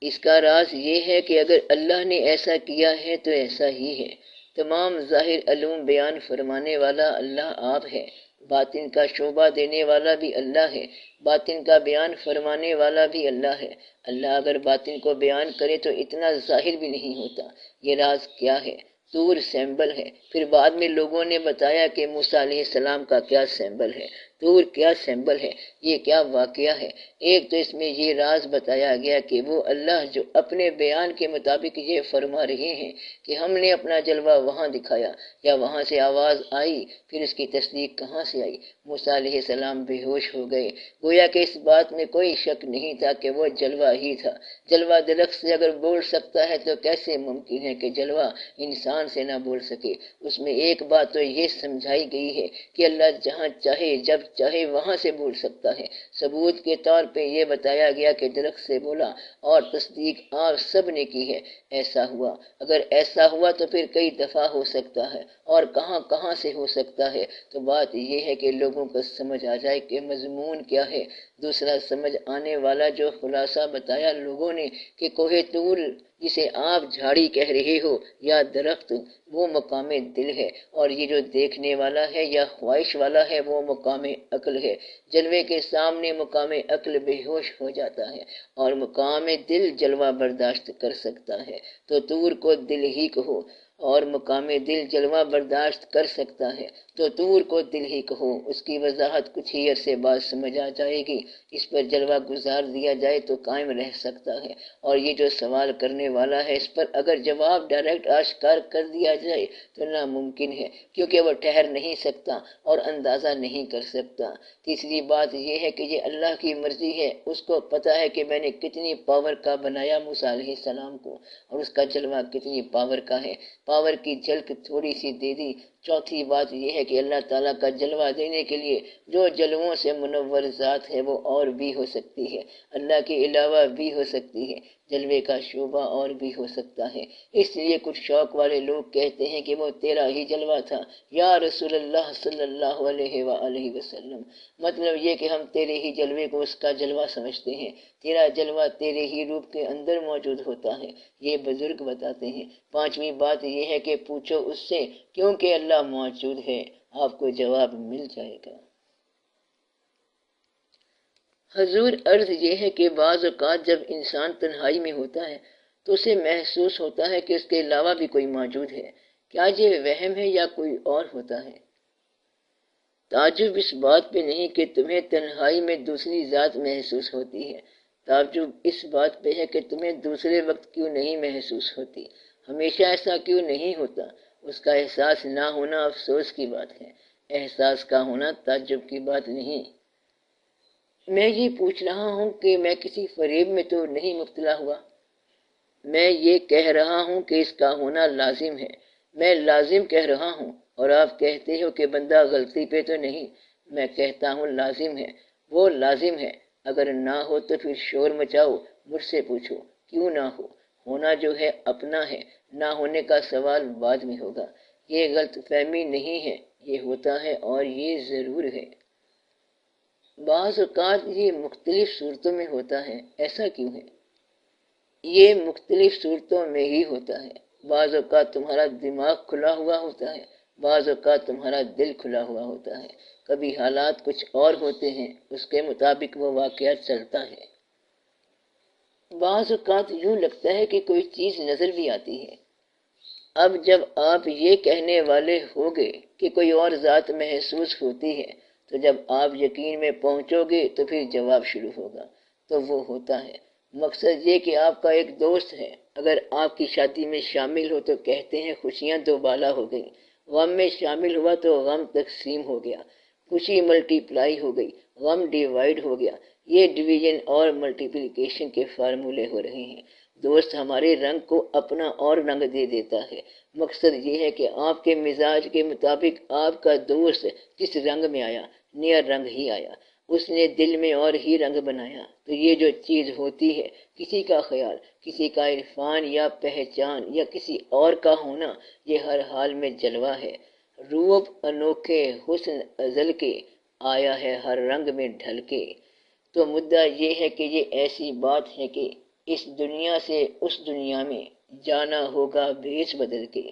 اس کا راز یہ ہے کہ اگر اللہ نے ایسا کیا ہے تو ایسا ہی ہے۔ تمام ظاہر علوم بیان فرمانے والا اللہ آپ ہے، باطن کا شعبہ دینے والا بھی اللہ ہے، باطن کا بیان فرمانے والا بھی اللہ ہے۔ اللہ اگر باطن کو بیان کرے تو اتنا ظاہر بھی نہیں ہوتا۔ یہ راز کیا ہے؟ طور سیمبل ہے۔ پھر بعد میں لوگوں نے بتایا کہ موسیٰ علیہ السلام کا کیا سیمبل ہے، طور کیا سیمبل ہے، یہ کیا واقعہ ہے۔ ایک تو اس میں یہ راز بتایا گیا کہ وہ اللہ جو اپنے بیان کے مطابق یہ فرما رہے ہیں کہ ہم نے اپنا جلوہ وہاں دکھایا یا وہاں سے آواز آئی، پھر اس کی تصدیق کہاں سے آئی؟ موسیٰ علیہ السلام بے ہوش ہو گئے، گویا کہ اس بات میں کوئی شک نہیں تھا کہ وہ جلوہ ہی تھا۔ جلوہ درخت سے اگر بول سکتا ہے تو کیسے ممکن ہے کہ جلوہ انسان سے نہ بول سکے؟ اس میں ایک بات تو یہ سمجھائی گئی ہے کہ اللہ جہاں چاہے جب چاہے وہاں سے بول سکتا ہے۔ ثبوت کے طور پہ یہ بتایا گیا کہ درخت سے بولا، اور تصدیق آپ سب نے کی ہے۔ ایسا ہوا، اگر ایسا ہوا تو پھر کئی دفعہ ہو سکتا ہے، اور کہاں کہاں سے ہو سکتا ہے۔ تو بات یہ ہے کہ لوگوں کو سمجھ آ جائے کہ مضمون کیا ہے۔ دوسرا سمجھ آنے والا جو خلاصہ بتایا لوگوں نے کہ کوہ طور جسے آپ جھاڑی کہہ رہے ہو یا درخت، وہ مقام دل ہے، اور یہ جو دیکھنے والا ہے یا خواہش والا ہے وہ مقام عقل ہے۔ جلوے کے سامنے مقام عقل بے ہوش ہو جاتا ہے، اور مقام دل جلوہ برداشت کر سکتا ہے۔ تو طور کو دل ہی کہو، اور مقام دل جلوہ برداشت کر سکتا ہے تو طور کو دل ہی کہو۔ اس کی وضاحت کچھ ہی عرصے بعد سمجھ آ جائے گی۔ اس پر جلوہ گزار دیا جائے تو قائم رہ سکتا ہے، اور یہ جو سوال کرنے والا ہے اس پر اگر جواب ڈائریکٹ آشکار کر دیا جائے تو ناممکن ہے، کیونکہ وہ ٹھہر نہیں سکتا اور اندازہ نہیں کر سکتا۔ تیسری بات یہ ہے کہ یہ اللہ کی مرضی ہے، اس کو پتہ ہے کہ میں نے کتنی پاور کا بنایا موسیٰ علیہ السلام کو، اور اس کا جلوہ کتنی پاور کا ہے، پاور کی جھلک تھوڑی سی دے دی۔ چوتھی بات یہ ہے کہ اللہ تعالیٰ کا جلوہ دینے کے لیے جو جلووں سے منور ذات ہے وہ اور بھی ہو سکتی ہے، اللہ کے علاوہ بھی ہو سکتی ہے، جلوے کا شعبہ اور بھی ہو سکتا ہے۔ اس لیے کچھ شوق والے لوگ کہتے ہیں کہ وہ تیرا ہی جلوہ تھا یا رسول اللہ صلی اللہ علیہ وآلہ وسلم۔ مطلب یہ کہ ہم تیرے ہی جلوے کو اس کا جلوہ سمجھتے ہیں، تیرا جلوہ تیرے ہی روپ کے اندر موجود ہوتا ہے، یہ بزرگ بتاتے ہیں۔ پانچویں بات یہ ہے کہ پوچھو اس سے کیونکہ اللہ موجود ہے، آپ کو جواب مل جائے گا۔ حضور عرض یہ ہے کہ بعض اوقات جب انسان تنہائی میں ہوتا ہے تو اسے محسوس ہوتا ہے کہ اس کے علاوہ بھی کوئی موجود ہے۔ کیا یہ وہم ہے یا کوئی اور ہوتا ہے؟ تعجب اس بات پہ نہیں کہ تمہیں تنہائی میں دوسری ذات محسوس ہوتی ہے، تعجب اس بات پہ ہے کہ تمہیں دوسرے وقت کیوں نہیں محسوس ہوتی، ہمیشہ ایسا کیوں نہیں ہوتا۔ اس کا احساس نہ ہونا افسوس کی بات ہے، احساس کا ہونا تعجب کی بات نہیں۔ میں یہ پوچھ رہا ہوں کہ میں کسی فریب میں تو نہیں مبتلا ہوا، میں یہ کہہ رہا ہوں کہ اس کا ہونا لازم ہے، میں لازم کہہ رہا ہوں، اور آپ کہتے ہو کہ بندہ غلطی پہ تو نہیں۔ میں کہتا ہوں لازم ہے، وہ لازم ہے، اگر نہ ہو تو پھر شور مچاؤ، مجھ سے پوچھو کیوں نہ ہو، ہونا جو ہے اپنا ہے، نہ ہونے کا سوال بعد میں ہوگا۔ یہ غلط فہمی نہیں ہے، یہ ہوتا ہے اور یہ ضرور ہے۔ بعض اوقات یہ مختلف صورتوں میں ہوتا ہے، ایسا کیوں ہے؟ یہ مختلف صورتوں میں ہی ہوتا ہے۔ بعض اوقات تمہارا دماغ کھلا ہوا ہوتا ہے، بعض اوقات تمہارا دل کھلا ہوا ہوتا ہے، کبھی حالات کچھ اور ہوتے ہیں، اس کے مطابق وہ واقعہ چلتا ہے۔ بعض اوقات یوں لگتا ہے کہ کوئی چیز نظر بھی آتی ہے۔ اب جب آپ یہ کہنے والے ہوگے کہ کوئی اور ذات محسوس ہوتی ہے، تو جب آپ یقین میں پہنچو گے تو پھر جواب شروع ہوگا، تو وہ ہوتا ہے۔ مقصد یہ کہ آپ کا ایک دوست ہے، اگر آپ کی شادی میں شامل ہو تو کہتے ہیں خوشیاں دو بالا ہو گئیں، غم میں شامل ہوا تو غم تقسیم ہو گیا، خوشی ملٹی پلائی ہو گئی، غم ڈیوائیڈ ہو گیا۔ یہ ڈویژن اور ملٹیپلیکیشن کے فارمولے ہو رہے ہیں۔ دوست ہمارے رنگ کو اپنا اور رنگ دے دیتا ہے۔ مقصد یہ ہے کہ آپ کے مزاج کے مطابق آپ کا دوست جس رنگ میں آیا، نیا رنگ ہی آیا، اس نے دل میں اور ہی رنگ بنایا۔ تو یہ جو چیز ہوتی ہے، کسی کا خیال، کسی کا عرفان یا پہچان یا کسی اور کا ہونا، یہ ہر حال میں جلوہ ہے۔ روپ انوکھے حسن ازل کے، آیا ہے ہر رنگ میں ڈھل کے۔ تو مدعا یہ ہے کہ یہ ایسی بات ہے کہ اس دنیا سے اس دنیا میں جانا ہوگا بھیس بدل کے۔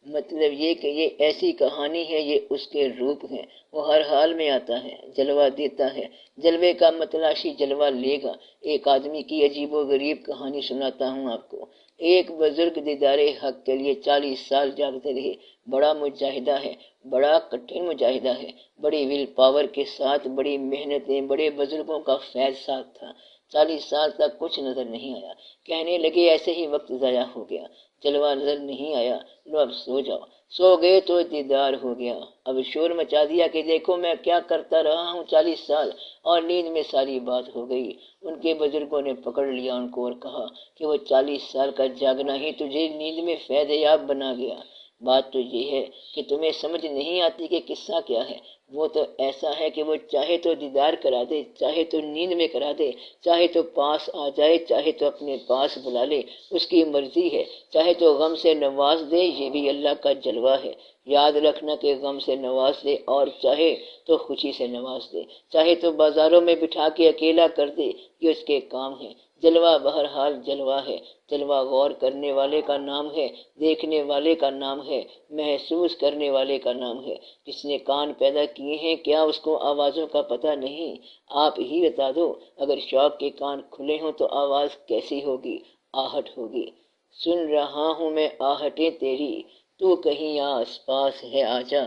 مطلب یہ کہ یہ ایسی کہانی ہے، یہ اس کے روپ ہیں، وہ ہر حال میں آتا ہے، جلوہ دیتا ہے، جلوے کا متلاشی جلوہ لے گا۔ ایک آدمی کی عجیب و غریب کہانی سناتا ہوں آپ کو۔ ایک بزرگ دیدار حق کے لیے 40 سال جاگتے رہے، بڑا مجاہدہ ہے، بڑا کٹھن مجاہدہ ہے، بڑی ول پاور کے ساتھ، بڑی محنتیں، بڑے بزرگوں کا فیض ساتھ تھا۔ 40 سال تک کچھ نظر نہیں آیا، کہنے لگے ایسے ہی وقت ضائع ہو گیا، جلوہ نظر نہیں آیا، لو اب سو جاؤ۔ سو گئے تو دیدار ہو گیا۔ اب شور مچا دیا کہ دیکھو میں کیا کرتا رہا ہوں 40 سال، اور نیند میں ساری بات ہو گئی۔ ان کے بزرگوں نے پکڑ لیا ان کو اور کہا کہ وہ 40 سال کا جاگنا ہی تجھے نیند میں فیض یاب بنا گیا۔ بات تو یہ ہے کہ تمہیں سمجھ نہیں آتی کہ قصہ کیا ہے۔ وہ تو ایسا ہے کہ وہ چاہے تو دیدار کرا دے، چاہے تو نیند میں کرا دے، چاہے تو پاس آ جائے، چاہے تو اپنے پاس بلا لے، اس کی مرضی ہے۔ چاہے تو غم سے نواز دے، یہ بھی اللہ کا جلوہ ہے۔ یاد رکھنا کہ غم سے نواز دے، اور چاہے تو خوشی سے نواز دے، چاہے تو بازاروں میں بٹھا کے اکیلا کر دے، یہ اس کے کام ہے۔ جلوہ بہرحال جلوہ ہے۔ جلوہ غور کرنے والے کا نام ہے، دیکھنے والے کا نام ہے، محسوس کرنے والے کا نام ہے۔ جس نے کان پیدا کیے ہیں، کیا اس کو آوازوں کا پتہ نہیں؟ آپ ہی بتا دو، اگر شوق کے کان کھلے ہوں تو آواز کیسی ہوگی؟ آہٹ ہوگی۔ سن رہا ہوں میں آہٹیں تیری، تو کہیں آس پاس ہے آجا۔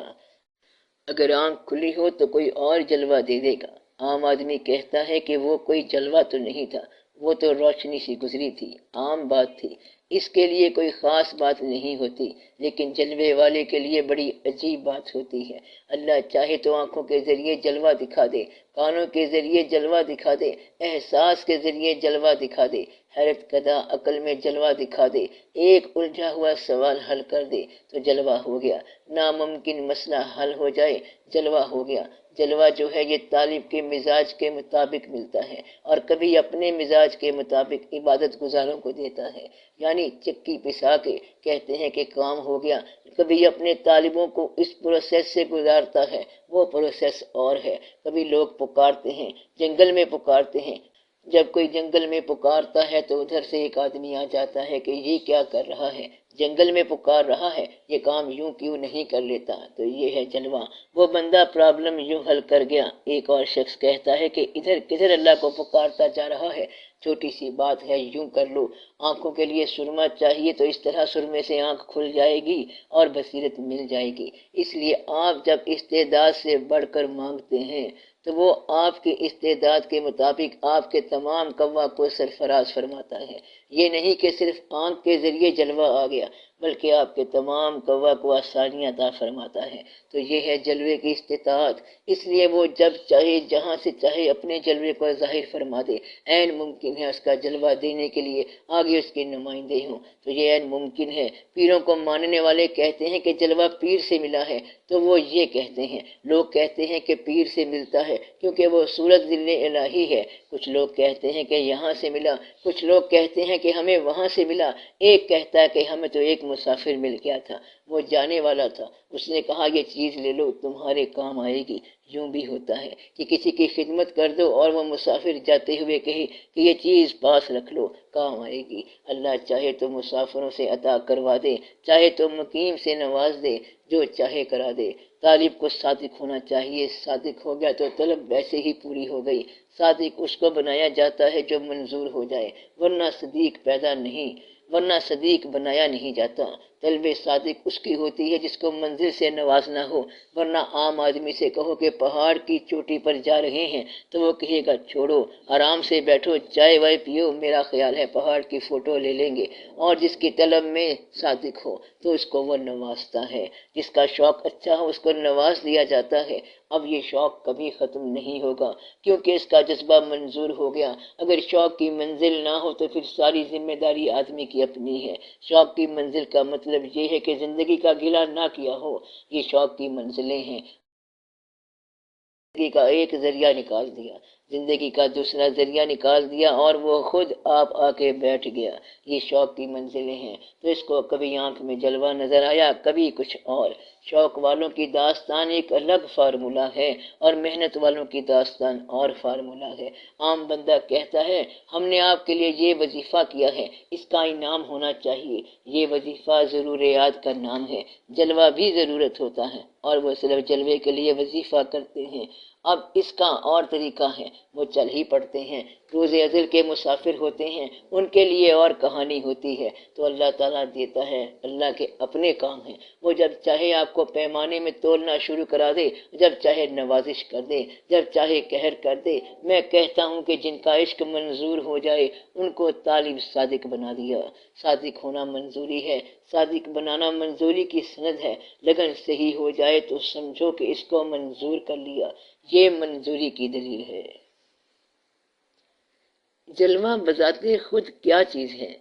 اگر آنکھ کھلی ہو تو کوئی اور جلوہ دے دے گا۔ عام آدمی کہتا ہے کہ وہ کوئی جلوہ تو نہیں تھا، وہ تو روشنی سی گزری تھی، عام بات تھی، اس کے لیے کوئی خاص بات نہیں ہوتی، لیکن جلوے والے کے لیے بڑی عجیب بات ہوتی ہے۔ اللہ چاہے تو آنکھوں کے ذریعے جلوہ دکھا دے، کانوں کے ذریعے جلوہ دکھا دے، احساس کے ذریعے جلوہ دکھا دے، حیرت کدہ عقل میں جلوہ دکھا دے، ایک الجھا ہوا سوال حل کر دے تو جلوہ ہو گیا، ناممکن مسئلہ حل ہو جائے، جلوہ ہو گیا۔ جلوہ جو ہے یہ طالب کے مزاج کے مطابق ملتا ہے، اور کبھی اپنے مزاج کے مطابق عبادت گزاروں کو دیتا ہے، یعنی چکی پسا کے کہتے ہیں کہ کام ہو گیا۔ کبھی اپنے طالبوں کو اس پروسیس سے گزارتا ہے، وہ پروسیس اور ہے۔ کبھی لوگ پکارتے ہیں، جنگل میں پکارتے ہیں، جب کوئی جنگل میں پکارتا ہے تو ادھر سے ایک آدمی آ جاتا ہے کہ یہ کیا کر رہا ہے، جنگل میں پکار رہا ہے، یہ کام یوں کیوں نہیں کر لیتا؟ تو یہ ہے جلوہ۔ وہ بندہ پرابلم یوں حل کر گیا۔ ایک اور شخص کہتا ہے کہ ادھر کدھر اللہ کو پکارتا جا رہا ہے، چھوٹی سی بات ہے، یوں کر لو، آنکھوں کے لیے سرما چاہیے تو اس طرح سرمے سے آنکھ کھل جائے گی اور بصیرت مل جائے گی۔ اس لیے آپ جب استعداد سے بڑھ کر مانگتے ہیں تو وہ آپ کی استعداد کے مطابق آپ کے تمام قوا کو سرفراز فرماتا ہے۔ یہ نہیں کہ صرف آنکھ کے ذریعے جلوہ آ گیا، بلکہ آپ کے تمام قوا کو آسانیاں عطا فرماتا ہے۔ تو یہ ہے جلوے کی استطاعت۔ اس لیے وہ جب چاہے جہاں سے چاہے اپنے جلوے کو ظاہر فرما دے۔ عین ممکن ہے اس کا جلوہ دینے کے لیے آگے اس کے نمائندے ہوں، تو یہ عین ممکن ہے۔ پیروں کو ماننے والے کہتے ہیں کہ جلوہ پیر سے ملا ہے، تو وہ یہ کہتے ہیں۔ لوگ کہتے ہیں کہ پیر سے ملتا ہے کیونکہ وہ صورت ذل الہی ہے۔ کچھ لوگ کہتے ہیں کہ یہاں سے ملا، کچھ لوگ کہتے ہیں کہ ہمیں وہاں سے ملا۔ ایک کہتا ہے کہ ہمیں تو ایک مسافر مل گیا تھا، وہ جانے والا تھا، اس نے کہا یہ چیز لے لو، تمہارے کام آئے گی۔ یوں بھی ہوتا ہے کہ کسی کی خدمت کر دو اور وہ مسافر جاتے ہوئے کہے کہ یہ چیز پاس رکھ لو، کام آئے گی۔ اللہ چاہے تو مسافروں سے عطا کروا دے، چاہے تو مقیم سے نواز دے، جو چاہے کرا دے۔ طالب کو صادق ہونا چاہیے، صادق ہو گیا تو طلب ویسے ہی پوری ہو گئی۔ صادق اس کو بنایا جاتا ہے جو منظور ہو جائے، ورنہ صدیق بنایا نہیں جاتا۔ طلب صادق اس کی ہوتی ہے جس کو منزل سے نوازنا ہو، ورنہ عام آدمی سے کہو کہ پہاڑ کی چوٹی پر جا رہے ہیں تو وہ کہے گا چھوڑو، آرام سے بیٹھو، چائے وائے پیو، میرا خیال ہے پہاڑ کی فوٹو لے لیں گے۔ اور جس کی طلب میں صادق ہو تو اس کو وہ نوازتا ہے، جس کا شوق اچھا ہو اس کو نواز دیا جاتا ہے۔ اب یہ شوق کبھی ختم نہیں ہوگا کیونکہ اس کا جذبہ منظور ہو گیا۔ اگر شوق کی منزل نہ ہو تو پھر ساری ذمہ داری آدمی کی اپنی ہے۔ شوق کی منزل کا مطلب یہ ہے کہ زندگی کا گلہ نہ کیا ہو، یہ شوق کی منزلیں ہیں۔ زندگی کا ایک ذریعہ نکال دیا، زندگی کا دوسرا ذریعہ نکال دیا اور وہ خود آپ آ کے بیٹھ گیا، یہ شوق کی منزلیں ہیں۔ تو اس کو کبھی آنکھ میں جلوہ نظر آیا، کبھی کچھ اور۔ شوق والوں کی داستان ایک الگ فارمولہ ہے اور محنت والوں کی داستان اور فارمولہ ہے۔ عام بندہ کہتا ہے ہم نے آپ کے لیے یہ وظیفہ کیا ہے، اس کا انعام ہونا چاہیے۔ یہ وظیفہ ضروریات کا نام ہے، جلوہ بھی ضرورت ہوتا ہے اور وہ صرف جلوے کے لیے وظیفہ کرتے ہیں۔ اب اس کا اور طریقہ ہے، وہ چل ہی پڑتے ہیں، روز ازل کے مسافر ہوتے ہیں، ان کے لیے اور کہانی ہوتی ہے۔ تو اللہ تعالیٰ دیتا ہے، اللہ کے اپنے کام ہیں، وہ جب چاہے آپ کو پیمانے میں تولنا شروع کرا دے، جب چاہے نوازش کر دے، جب چاہے قہر کر دے۔ میں کہتا ہوں کہ جن کا عشق منظور ہو جائے ان کو طالب صادق بنا دیا۔ صادق ہونا منظوری ہے، صادق بنانا منظوری کی سند ہے۔ لگن صحیح ہو جائے تو سمجھو کہ اس کو منظور کر لیا، یہ منظوری کی دلیل ہے۔ جلوہ بذات خود کیا چیز ہے؟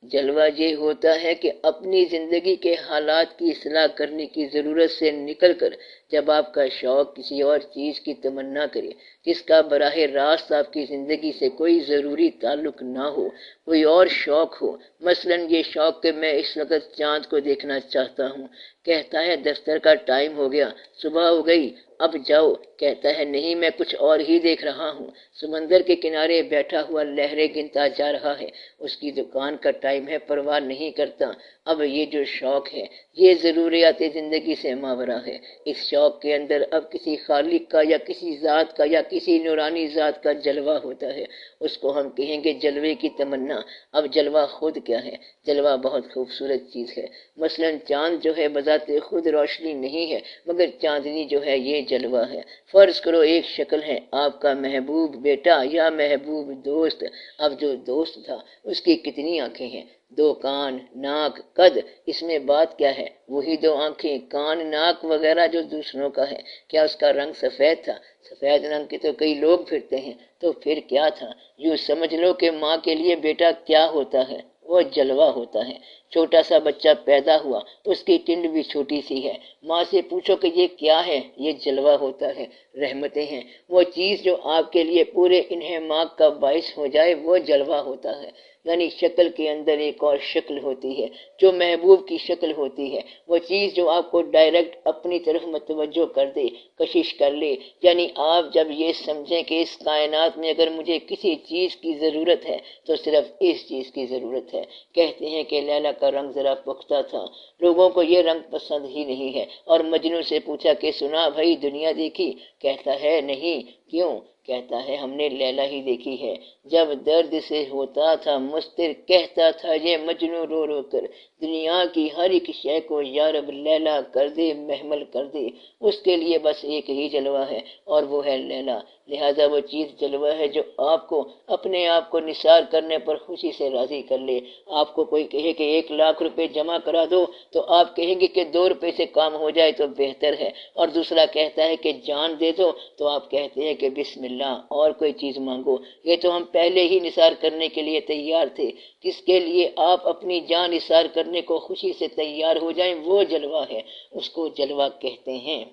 جلوہ یہ ہوتا ہے کہ اپنی زندگی کے حالات کی اصلاح کرنے کی ضرورت سے نکل کر جب آپ کا شوق کسی اور چیز کی تمنا کرے جس کا براہ راست آپ کی زندگی سے کوئی ضروری تعلق نہ ہو، کوئی اور شوق ہو، مثلاً یہ شوق کہ میں اس وقت چاند کو دیکھنا چاہتا ہوں، کہتا ہے دفتر کا ٹائم ہو گیا، صبح ہو گئی، اب جاؤ، کہتا ہے نہیں میں کچھ اور ہی دیکھ رہا ہوں، سمندر کے کنارے بیٹھا ہوا لہریں گنتا جا رہا ہے، اس کی دکان کا ٹائم ہے، پرواہ نہیں کرتا۔ اب یہ جو شوق ہے یہ ضروریات زندگی سے ماورا ہے۔ اس شوق کے اندر اب کسی خالق کا یا کسی ذات کا یا کسی نورانی ذات کا جلوہ ہوتا ہے، اس کو ہم کہیں گے جلوے کی تمنا۔ اب جلوہ خود کیا ہے؟ جلوہ بہت خوبصورت چیز ہے۔ مثلاً چاند جو ہے بذات خود روشنی نہیں ہے، مگر چاندنی جو ہے یہ جلوہ ہے۔ فرض کرو ایک شکل ہے آپ کا محبوب بیٹا یا محبوب دوست۔ اب جو دوست تھا اس کی کتنی آنکھیں ہیں؟ 2 کان، ناک، قد، اس میں بات کیا ہے؟ وہی 2 آنکھیں، کان، ناک وغیرہ جو دوسروں کا ہے۔ کیا اس کا رنگ سفید تھا؟ سفید رنگ کے تو کئی لوگ پھرتے ہیں، تو پھر کیا تھا؟ یوں سمجھ لو کہ ماں کے لیے بیٹا کیا ہوتا ہے؟ وہ جلوہ ہوتا ہے۔ چھوٹا سا بچہ پیدا ہوا، اس کی ٹنڈ بھی چھوٹی سی ہے، ماں سے پوچھو کہ یہ کیا ہے؟ یہ جلوہ ہوتا ہے، رحمتیں ہیں۔ وہ چیز جو آپ کے لیے پورے انہماک کا باعث ہو جائے وہ جلوہ ہوتا ہے۔ یعنی شکل کے اندر ایک اور شکل ہوتی ہے جو محبوب کی شکل ہوتی ہے، وہ چیز جو آپ کو ڈائریکٹ اپنی طرف متوجہ کر دے، کشش کر لے۔ یعنی آپ جب یہ سمجھیں کہ اس کائنات میں اگر مجھے کسی چیز کی ضرورت ہے تو صرف اس چیز کی ضرورت ہے۔ کہتے ہیں کہ لیلا کا رنگ ذرا پختہ تھا، لوگوں کو یہ رنگ پسند ہی نہیں ہے، اور مجنوں سے پوچھا کہ سنا بھائی دنیا دیکھی؟ کہتا ہے نہیں، کیوں؟ کہتا ہے ہم نے لیلا ہی دیکھی ہے، جب درد سے ہوتا تھا مستر، کہتا تھا یہ مجنوں رو رو کر، دنیا کی ہر ایک شے کو یا رب لیلا کر دے، محمل کر دے۔ اس کے لیے بس ایک ہی جلوہ ہے اور وہ ہے لیلا۔ لہذا وہ چیز جلوہ ہے جو آپ کو اپنے آپ کو نثار کرنے پر خوشی سے راضی کر لے۔ آپ کو کوئی کہے کہ 1 لاکھ روپے جمع کرا دو تو آپ کہیں گے کہ 2 روپے سے کام ہو جائے تو بہتر ہے، اور دوسرا کہتا ہے کہ جان دے دو تو آپ کہتے ہیں کہ بسم اللہ اور کوئی چیز مانگو۔ یہ تو ہم پہلے ہی نثار کرنے کے لیے تیار تھے، جس کے لیے آپ اپنی جان نثار کرنے کو خوشی سے تیار ہو جائیں وہ جلوہ ہے، اس کو جلوہ کہتے ہیں۔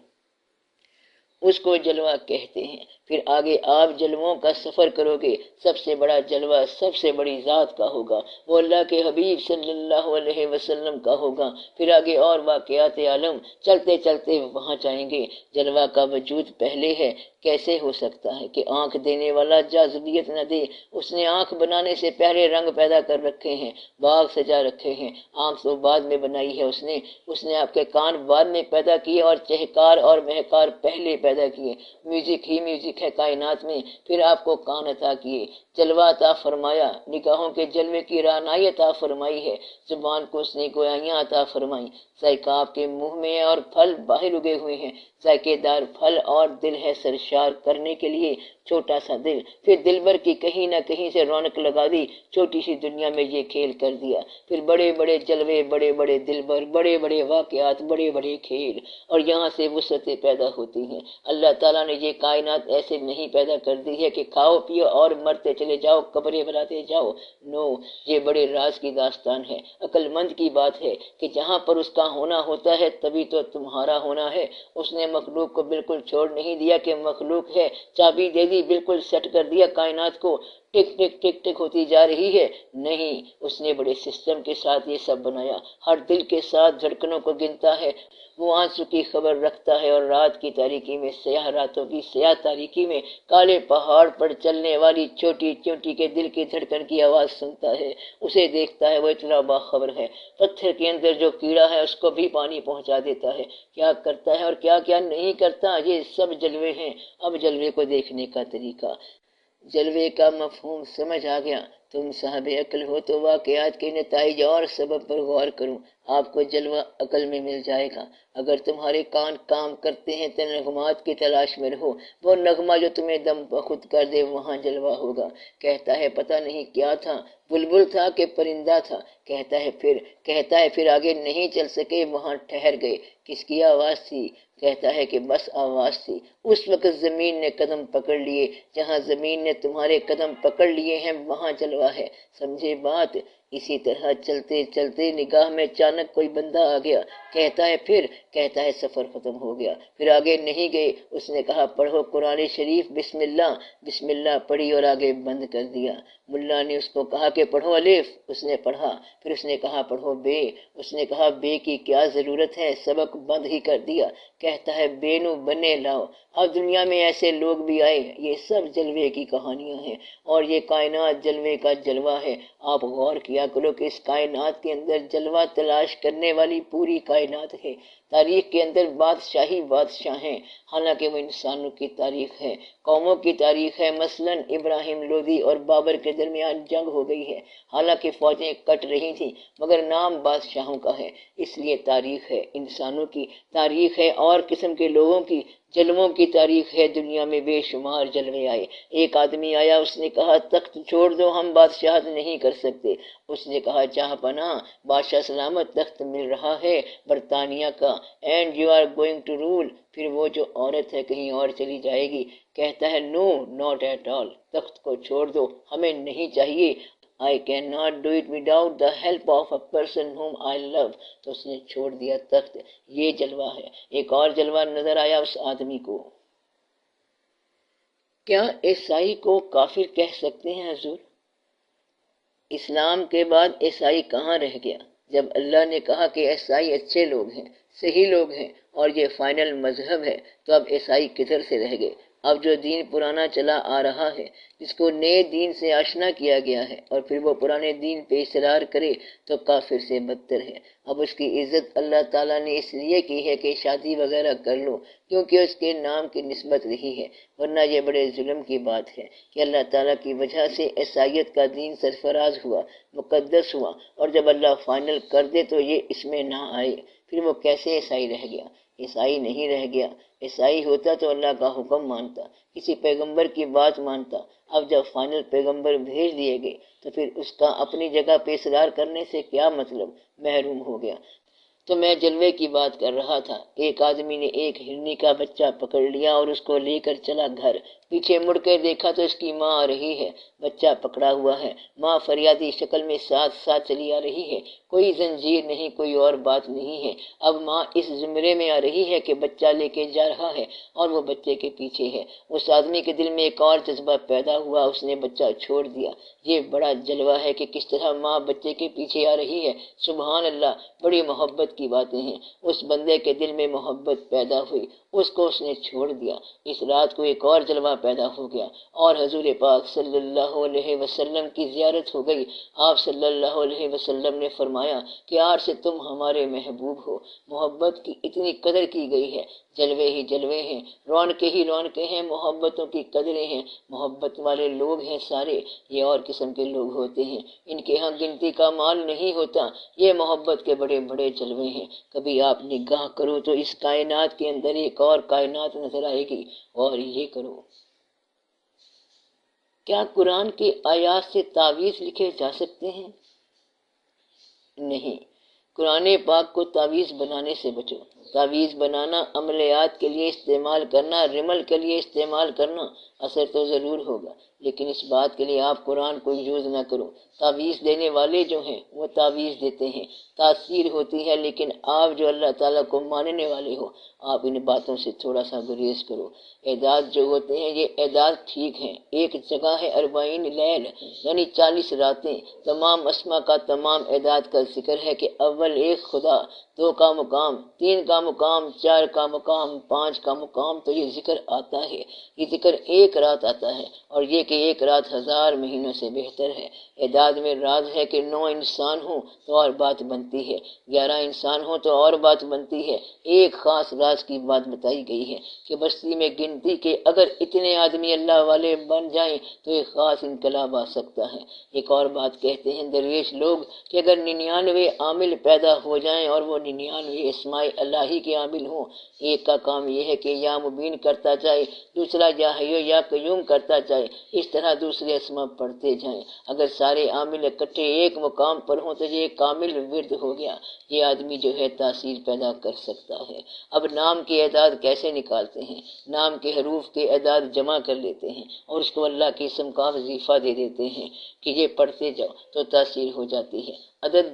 اس کو جلوہ کہتے ہیں۔ پھر آگے آپ جلووں کا سفر کرو گے، سب سے بڑا جلوہ سب سے بڑی ذات کا ہوگا، وہ اللہ کے حبیب صلی اللہ علیہ وسلم کا ہوگا۔ پھر آگے اور واقعات عالم، چلتے چلتے وہاں جائیں گے۔ جلوہ کا وجود پہلے ہے، کیسے ہو سکتا ہے کہ آنکھ دینے والا جاذبیت نہ دے؟ اس نے آنکھ بنانے سے پہلے رنگ پیدا کر رکھے ہیں، باغ سجا رکھے ہیں۔ آنکھ تو بعد میں بنائی ہے اس نے آپ کے کان بعد میں پیدا کیے اور چہکار اور مہکار پہلے پیدا کیے۔ میوزک ہی میوزک ہے کائنات میں، پھر آپ کو کان عطا کیے، جلوہ عطا فرمایا، نگاہوں کے جلوے کی رعنائی عطا فرمائی ہے، زبان کو اس نے گویائیاں عطا فرمائیں، ذائقہ آپ کے منہ میں ہے اور پھل باہر اگے ہوئے ہیں، ذائقے دار پھل، اور دل ہے سرشار کرنے کے لیے، چھوٹا سا دل، پھر دل بھر کی کہیں نہ کہیں سے رونق لگا دی، چھوٹی سی دنیا میں یہ کھیل کر دیا، پھر بڑے بڑے جلوے، بڑے بڑے دل بھر، بڑے بڑے واقعات، بڑے بڑے کھیل، اور یہاں سے وسعتیں پیدا ہوتی ہیں۔ اللہ تعالیٰ نے یہ کائنات ایسے نہیں پیدا کر دی ہے کہ کھاؤ پیو اور مرتے چلے جاؤ، قبریں بناتے جاؤ، نو، یہ بڑے راز کی داستان ہے۔ عقل مند کی بات ہے کہ جہاں پر اس کا ہونا ہوتا ہے تبھی تو تمہارا ہونا ہے۔ اس نے مخلوق کو بالکل چھوڑ نہیں دیا کہ مخلوق ہے، چابی دے دی، بالکل سیٹ کر دیا کائنات کو، ٹک ٹک ٹک ٹک ہوتی جا رہی ہے، نہیں، اس نے بڑے سسٹم کے ساتھ یہ سب بنایا، ہر دل کے ساتھ دھڑکنوں کو گنتا ہے، وہ آنسو کی خبر رکھتا ہے، اور رات کی تاریکی میں، سیاہ راتوں کی سیاہ تاریکی میں، کالے پہاڑ پر چلنے والی چھوٹی چونٹی کے دل کی دھڑکن کی آواز سنتا ہے، اسے دیکھتا ہے، وہ اتنا باخبر ہے، پتھر کے اندر جو کیڑا ہے اس کو بھی پانی پہنچا دیتا ہے، کیا کرتا ہے اور کیا کیا نہیں کرتا، یہ سب جلوے ہیں۔ اب جلوے کو دیکھنے کا طریقہ، جلوے کا مفہوم سمجھ آ گیا؟ تم صاحب عقل ہو تو واقعات کے نتائج اور سبب پر غور کرو، آپ کو جلوہ عقل میں مل جائے گا۔ اگر تمہارے کان کام کرتے ہیں تو نغمات کی تلاش میں رہو، وہ نغمہ جو تمہیں دم بخود کر دے، وہاں جلوہ ہوگا۔ کہتا ہے پتہ نہیں کیا تھا، بلبل تھا کہ پرندہ تھا، کہتا ہے پھر آگے نہیں چل سکے، وہاں ٹھہر گئے، کس کی آواز تھی؟ کہتا ہے کہ بس آواز تھی، اس وقت زمین نے قدم پکڑ لیے، جہاں زمین نے تمہارے قدم پکڑ لیے ہیں وہاں جلوہ ہے، سمجھے بات؟ اسی طرح چلتے چلتے نگاہ میں اچانک کوئی بندہ آ گیا، کہتا ہے سفر ختم ہو گیا، پھر آگے نہیں گئے، اس نے کہا پڑھو قرآن شریف، بسم اللہ پڑھی اور آگے بند کر دیا۔ ملا نے اس کو کہا کہ پڑھو الف، اس نے پڑھا، پھر اس نے کہا پڑھو بے، اس نے کہا بے کی کیا ضرورت ہے، سبق بند ہی کر دیا۔ کہتا ہے بے نو بنے لاؤ۔ اب دنیا میں ایسے لوگ بھی آئے، یہ سب جلوے کی کہانیاں ہیں، اور یہ کائنات جلوے کا جلوہ ہے۔ آپ غور کیا کرو کہ اس کائنات کے اندر جلوہ تلاش کرنے والی پوری کائنات ہے۔ تاریخ کے اندر بادشاہ ہیں، حالانکہ وہ انسانوں کی تاریخ ہے، قوموں کی تاریخ ہے، مثلاً ابراہیم لودھی اور بابر کے درمیان جنگ ہو گئی ہے، حالانکہ فوجیں کٹ رہی تھیں، مگر نام بادشاہوں کا ہے، اس لیے تاریخ ہے، انسانوں کی تاریخ ہے، اور قسم کے لوگوں کی جلووں کی تاریخ ہے۔ دنیا میں بے شمار جلوے آئے۔ ایک آدمی آیا، اس نے کہا تخت چھوڑ دو، ہم بادشاہت نہیں کر سکتے۔ اس نے کہا جہاں پناہ، بادشاہ سلامت، تخت مل رہا ہے برطانیہ کا، and you are going to rule, پھر وہ جو عورت ہے کہیں اور چلی جائے گی۔ کہتا ہے نو، ناٹ ایٹ آل، تخت کو چھوڑ دو، ہمیں نہیں چاہیے۔ I cannot do it without the help of a person whom I love، تو اس نے چھوڑ دیا تخت۔ یہ جلوہ ہے۔ ایک اور جلوہ نظر آیا اس آدمی کو۔ کیا عیسائی کو کافر کہہ سکتے ہیں حضور؟ اسلام کے بعد عیسائی کہاں رہ گیا؟ جب اللہ نے کہا کہ عیسائی اچھے لوگ ہیں، صحیح لوگ ہیں، اور یہ فائنل مذہب ہے، تو اب عیسائی کدھر سے رہ گئے؟ اب جو دین پرانا چلا آ رہا ہے، جس کو نئے دین سے آشنا کیا گیا ہے، اور پھر وہ پرانے دین پہ اصرار کرے تو کافر سے بدتر ہے۔ اب اس کی عزت اللہ تعالیٰ نے اس لیے کی ہے کہ شادی وغیرہ کر لو، کیونکہ اس کے نام کی نسبت رہی ہے، ورنہ یہ بڑے ظلم کی بات ہے کہ اللہ تعالیٰ کی وجہ سے عیسائیت کا دین سرفراز ہوا، مقدس ہوا، اور جب اللہ فائنل کر دے تو یہ اس میں نہ آئے، پھر وہ کیسے عیسائی رہ گیا؟ عیسائی نہیں رہ گیا۔ عیسائی ہوتا تو اللہ کا حکم مانتا، کسی پیغمبر کی بات مانتا۔ اب جب فائنل پیغمبر بھیج دیے گئے تو پھر اس کا اپنی جگہ پہ اصرار کرنے سے کیا مطلب؟ محروم ہو گیا۔ تو میں جلوے کی بات کر رہا تھا۔ ایک آدمی نے ایک ہرنی کا بچہ پکڑ لیا اور اس کو لے کر چلا گھر، پیچھے مڑ کے دیکھا تو اس کی ماں آ رہی ہے، بچہ پکڑا ہوا ہے، ماں فریادی شکل میں ساتھ ساتھ چلی آ رہی ہے، کوئی زنجیر نہیں، کوئی اور بات نہیں ہے۔ اب ماں اس زمرے میں آ رہی ہے کہ بچہ لے کے جا رہا ہے اور وہ بچے کے پیچھے ہے۔ اس آدمی کے دل میں ایک اور جذبہ پیدا ہوا، اس نے بچہ چھوڑ دیا۔ یہ بڑا جلوہ ہے کہ کس طرح ماں بچے کے پیچھے آ رہی ہے۔ سبحان اللہ، بڑی محبت کی باتیں ہیں۔ اس بندے کے دل میں محبت پیدا ہوئی، اس نے چھوڑ دیا۔ اس رات کو ایک اور جلوہ پیدا ہو گیا اور حضور پاک صلی اللہ علیہ وسلم کی زیارت ہو گئی۔ آپ صلی اللہ علیہ وسلم نے فرمایا کہ آج سے تم ہمارے محبوب ہو۔ محبت کی اتنی قدر کی گئی ہے، جلوے ہی جلوے ہیں، رونقیں ہی رونقیں ہیں، محبتوں کی قدریں ہیں۔ محبت والے لوگ ہیں سارے، یہ اور قسم کے لوگ ہوتے ہیں، ان کے ہاں گنتی کا مال نہیں ہوتا۔ یہ محبت کے بڑے بڑے جلوے ہیں۔ کبھی آپ نگاہ کرو تو اس کائنات کے اندر ایک اور کائنات نظر آئے گی، اور یہ کرو۔ کیا قرآن کی آیات سے تعویذ لکھے جا سکتے ہیں؟ نہیں، قرآن پاک کو تعویذ بنانے سے بچو۔ تعویذ بنانا، عملیات کے لیے استعمال کرنا، رمل کے لیے استعمال کرنا، اثر تو ضرور ہوگا، لیکن اس بات کے لیے آپ قرآن کو یوز نہ کرو۔ تعویذ دینے والے جو ہیں وہ تعویذ دیتے ہیں، تاثیر ہوتی ہے، لیکن آپ جو اللہ تعالیٰ کو ماننے والے ہو، آپ ان باتوں سے تھوڑا سا گریز کرو۔ اعداد جو ہوتے ہیں یہ اعداد ٹھیک ہیں، ایک جگہ ہے 40 لیل یعنی 40 راتیں، تمام اسما کا تمام اعداد کا ذکر ہے کہ اول ایک خدا، 2 کا مقام، 3 کا مقام، 4 کا مقام، 5 کا مقام، تو یہ ذکر آتا ہے۔ یہ ذکر ایک رات آتا ہے، اور یہ کہ ایک رات 1000 مہینوں سے بہتر ہے۔ اعداد میں راز ہے کہ 9 انسان ہوں تو اور بات بنتی ہے، 11 انسان ہوں تو اور بات بنتی ہے۔ ایک خاص راز کی بات بتائی گئی ہے کہ بستی میں گنتی کے اگر اتنے آدمی اللہ والے بن جائیں تو ایک خاص انقلاب آ سکتا ہے۔ ایک اور بات کہتے ہیں درویش لوگ کہ اگر 99 عامل پیدا ہو جائیں اور وہ 99 اسماء الہی کے عامل ہوں، ایک کا کام یہ ہے کہ یا مبین کرتا جائے، دوسرا یا حی یا قیوم کرتا جائے، اس طرح دوسرے اسماء پڑھتے جائیں۔ اگر سارے عامل اکٹھے ایک مقام پر ہوں تو یہ کامل ورد ہو گیا، یہ آدمی جو ہے تاثیر پیدا کر سکتا ہے۔ اب نام کے اعداد کیسے نکالتے ہیں؟ نام کے حروف کے اعداد جمع کر لیتے ہیں اور اس کو اللہ کی اسم کا وظیفہ دے دیتے ہیں کہ یہ پڑھتے جاؤ تو تاثیر ہو جاتی ہے۔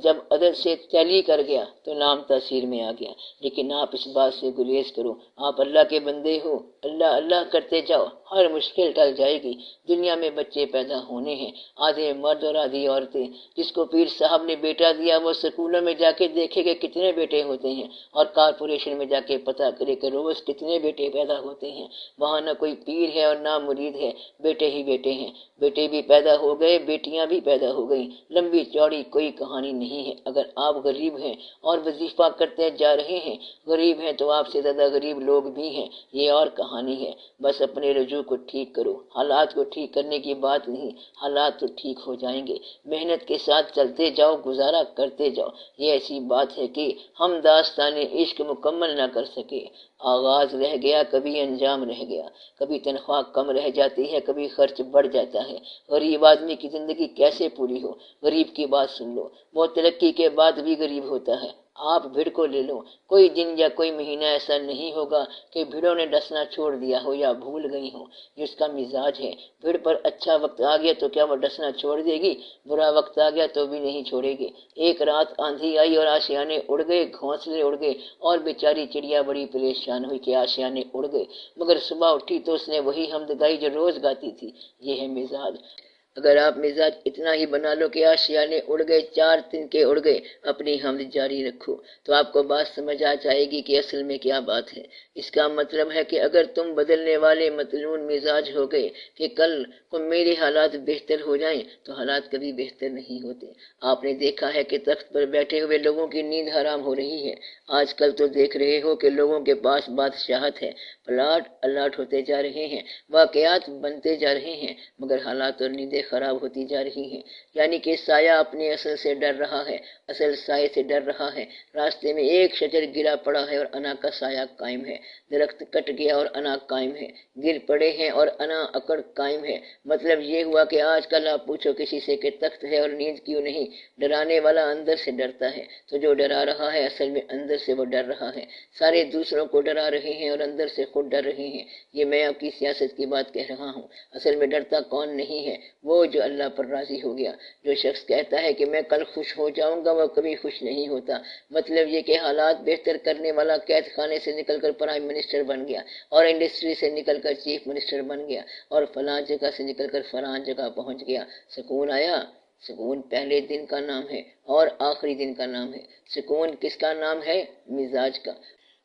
جب عدد سے ٹیلی کر گیا تو نام تاثیر میں آ گیا، لیکن آپ اس بات سے گریز کرو، آپ اللہ کے بندے ہو، اللہ اللہ کرتے جاؤ، ہر مشکل ٹل جائے گی۔ دنیا میں بچے پیدا ہونے ہیں، آدھے مرد اور آدھی عورتیں۔ جس کو پیر صاحب نے بیٹا دیا وہ سکولوں میں جا کے دیکھے کہ کتنے بیٹے ہوتے ہیں، اور کارپوریشن میں جا کے پتہ کرے کہ روز کتنے بیٹے پیدا ہوتے ہیں۔ وہاں نہ کوئی پیر ہے اور نہ مرید ہے، بیٹے ہی بیٹے ہیں۔ بیٹے بھی پیدا ہو گئے، بیٹیاں بھی پیدا ہو گئیں، لمبی چوڑی کوئی کہانی نہیں ہے۔ اگر آپ غریب ہیں اور وظیفہ کرتے جا رہے ہیں، غریب ہیں تو آپ سے زیادہ غریب لوگ بھی ہیں، یہ اور کہانی ہے۔ بس اپنے رجوع کو ٹھیک کرو، حالات کو ٹھیک کرنے کی بات نہیں، حالات تو ٹھیک ہو جائیں گے۔ محنت کے ساتھ چلتے جاؤ، گزارا کرتے جاؤ۔ یہ ایسی بات ہے کہ ہم داستان عشق مکمل نہ کر سکے، آغاز رہ گیا، کبھی انجام رہ گیا، کبھی تنخواہ کم رہ جاتی ہے، کبھی خرچ بڑھ جاتا ہے۔ غریب آدمی کی زندگی کیسے پوری ہو؟ غریب کی بات سن لو، وہ ترقی کے بعد بھی غریب ہوتا ہے۔ آپ بھیڑ کو لے لو، کوئی دن یا کوئی مہینہ ایسا نہیں ہوگا کہ بھیڑوں نے ڈسنا چھوڑ دیا ہو یا بھول گئی ہو۔ جس کا مزاج ہے، بھیڑ پر اچھا وقت آ گیا تو کیا وہ ڈسنا چھوڑ دے گی؟ برا وقت آ گیا تو بھی نہیں چھوڑے گی۔ ایک رات آندھی آئی اور آشیانے اڑ گئے، گھونسلے اڑ گئے، اور بیچاری چڑیا بڑی پریشان ہوئی کہ آشیانے اڑ گئے، مگر صبح اٹھی تو اس نے وہی حمد گائی جو روز گاتی تھی۔ یہ ہے مزاج۔ اگر آپ مزاج اتنا ہی بنا لو کہ آشیانے اڑ گئے، 4 تنکے اڑ گئے، اپنی حمد جاری رکھو، تو آپ کو بات سمجھ آ جائے گی کہ اصل میں کیا بات ہے۔ اس کا مطلب ہے کہ اگر تم بدلنے والے مطلون مزاج ہو گئے کہ کل کو میرے حالات بہتر ہو جائیں، تو حالات کبھی بہتر نہیں ہوتے۔ آپ نے دیکھا ہے کہ تخت پر بیٹھے ہوئے لوگوں کی نیند حرام ہو رہی ہے۔ آج کل تو دیکھ رہے ہو کہ لوگوں کے پاس بادشاہت ہے، پلاٹ الاٹ ہوتے جا رہے ہیں، واقعات بنتے جا رہے ہیں، مگر حالات اور نیندیں خراب ہوتی جا رہی ہیں۔ یعنی کہ سایہ اپنے اصل سے ڈر رہا ہے، اصل سائے سے ڈر رہا ہے۔ راستے میں ایک شجر گرا پڑا ہے اور انا کا سایہ قائم ہے، درخت کٹ گیا اور انا قائم ہے، گر پڑے ہیں اور انا اکڑ قائم ہے۔ مطلب یہ ہوا کہ آج کل آپ پوچھو کسی سے کہ تخت ہے اور نیند کیوں نہیں، ڈرانے والا اندر سے ڈرتا ہے، تو جو ڈرا رہا ہے اصل میں اندر سے وہ ڈر رہا ہے۔ سارے دوسروں کو ڈرا رہے ہیں اور اندر سے خود ڈر رہے ہیں۔ یہ میں آپ کی سیاست کی بات کہہ رہا ہوں۔ اصل میں ڈرتا کون نہیں ہے، وہ وہ جو اللہ پر راضی ہو گیا۔ جو شخص کہتا ہے کہ میں کل خوش ہو جاؤں گا وہ کبھی خوش نہیں ہوتا۔ مطلب یہ کہ حالات بہتر کرنے والا قید خانے سے نکل کر پرائم منسٹر بن گیا، اور انڈسٹری سے نکل کر چیف منسٹر بن گیا، اور فلاں جگہ سے نکل کر فلاں جگہ پہنچ گیا۔ سکون آیا؟ سکون پہلے دن کا نام ہے اور آخری دن کا نام ہے۔ سکون کس کا نام ہے؟ مزاج کا۔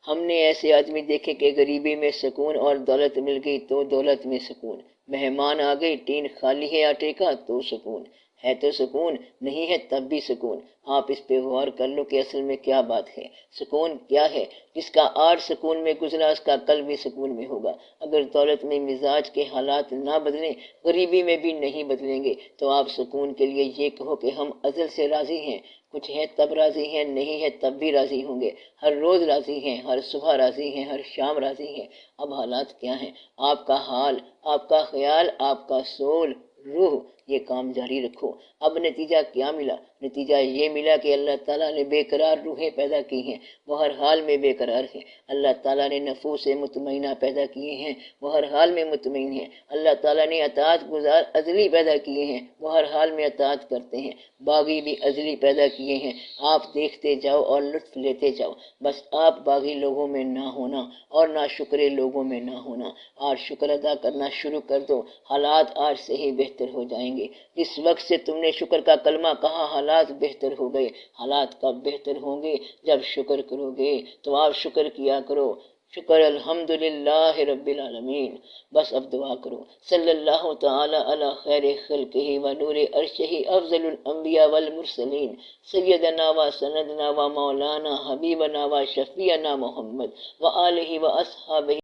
ہم نے ایسے آدمی دیکھے کہ غریبی میں سکون اور دولت مل گئی تو دولت میں سکون، مہمان آ گئے، ٹین خالی ہے آٹے کا تو سکون ہے، تو سکون نہیں ہے تب بھی سکون۔ آپ اس پہ غور کر لو کہ اصل میں کیا بات ہے۔ سکون کیا ہے؟ جس کا آج سکون میں گزرا اس کا کل بھی سکون میں ہوگا۔ اگر دولت میں مزاج کے حالات نہ بدلیں، غریبی میں بھی نہیں بدلیں گے، تو آپ سکون کے لیے یہ کہو کہ ہم ازل سے راضی ہیں، کچھ ہے تب راضی ہیں، نہیں ہے تب بھی راضی ہوں گے، ہر روز راضی ہیں، ہر صبح راضی ہیں، ہر شام راضی ہیں۔ اب حالات کیا ہیں؟ آپ کا حال، آپ کا خیال، آپ کا سول، روح، یہ کام جاری رکھو۔ اب نتیجہ کیا ملا؟ نتیجہ یہ ملا کہ اللہ تعالیٰ نے بے قرار روحیں پیدا کی ہیں، وہ ہر حال میں بے قرار ہیں۔ اللہ تعالیٰ نے نفوس مطمئنہ پیدا کیے ہیں، وہ ہر حال میں مطمئن ہیں۔ اللہ تعالیٰ نے اطاعت گزار ازلی پیدا کیے ہیں، وہ ہر حال میں اطاعت کرتے ہیں۔ باغی بھی ازلی پیدا کیے ہیں، آپ دیکھتے جاؤ اور لطف لیتے جاؤ۔ بس آپ باغی لوگوں میں نہ ہونا اور نہ شکرے لوگوں میں نہ ہونا۔ آج شکر ادا کرنا شروع کر دو، حالات آج سے ہی بہتر ہو جائیں گے۔ جس وقت سے تم نے شکر کا کلمہ کہا حالات بہتر ہو گئے۔ حالات کب بہتر ہوں گے؟ جب شکر کرو گے۔ تو آپ شکر کیا کرو۔ شکر الحمدللہ رب العالمین۔ بس اب دعا کرو۔ صلی اللہ تعالی علی خیر خلقہ و نور عرشہ افضل الانبیاء والمرسلین سیدنا و سندنا و مولانا حبیبنا و شفیعنا محمد و آلہ و اصحابہ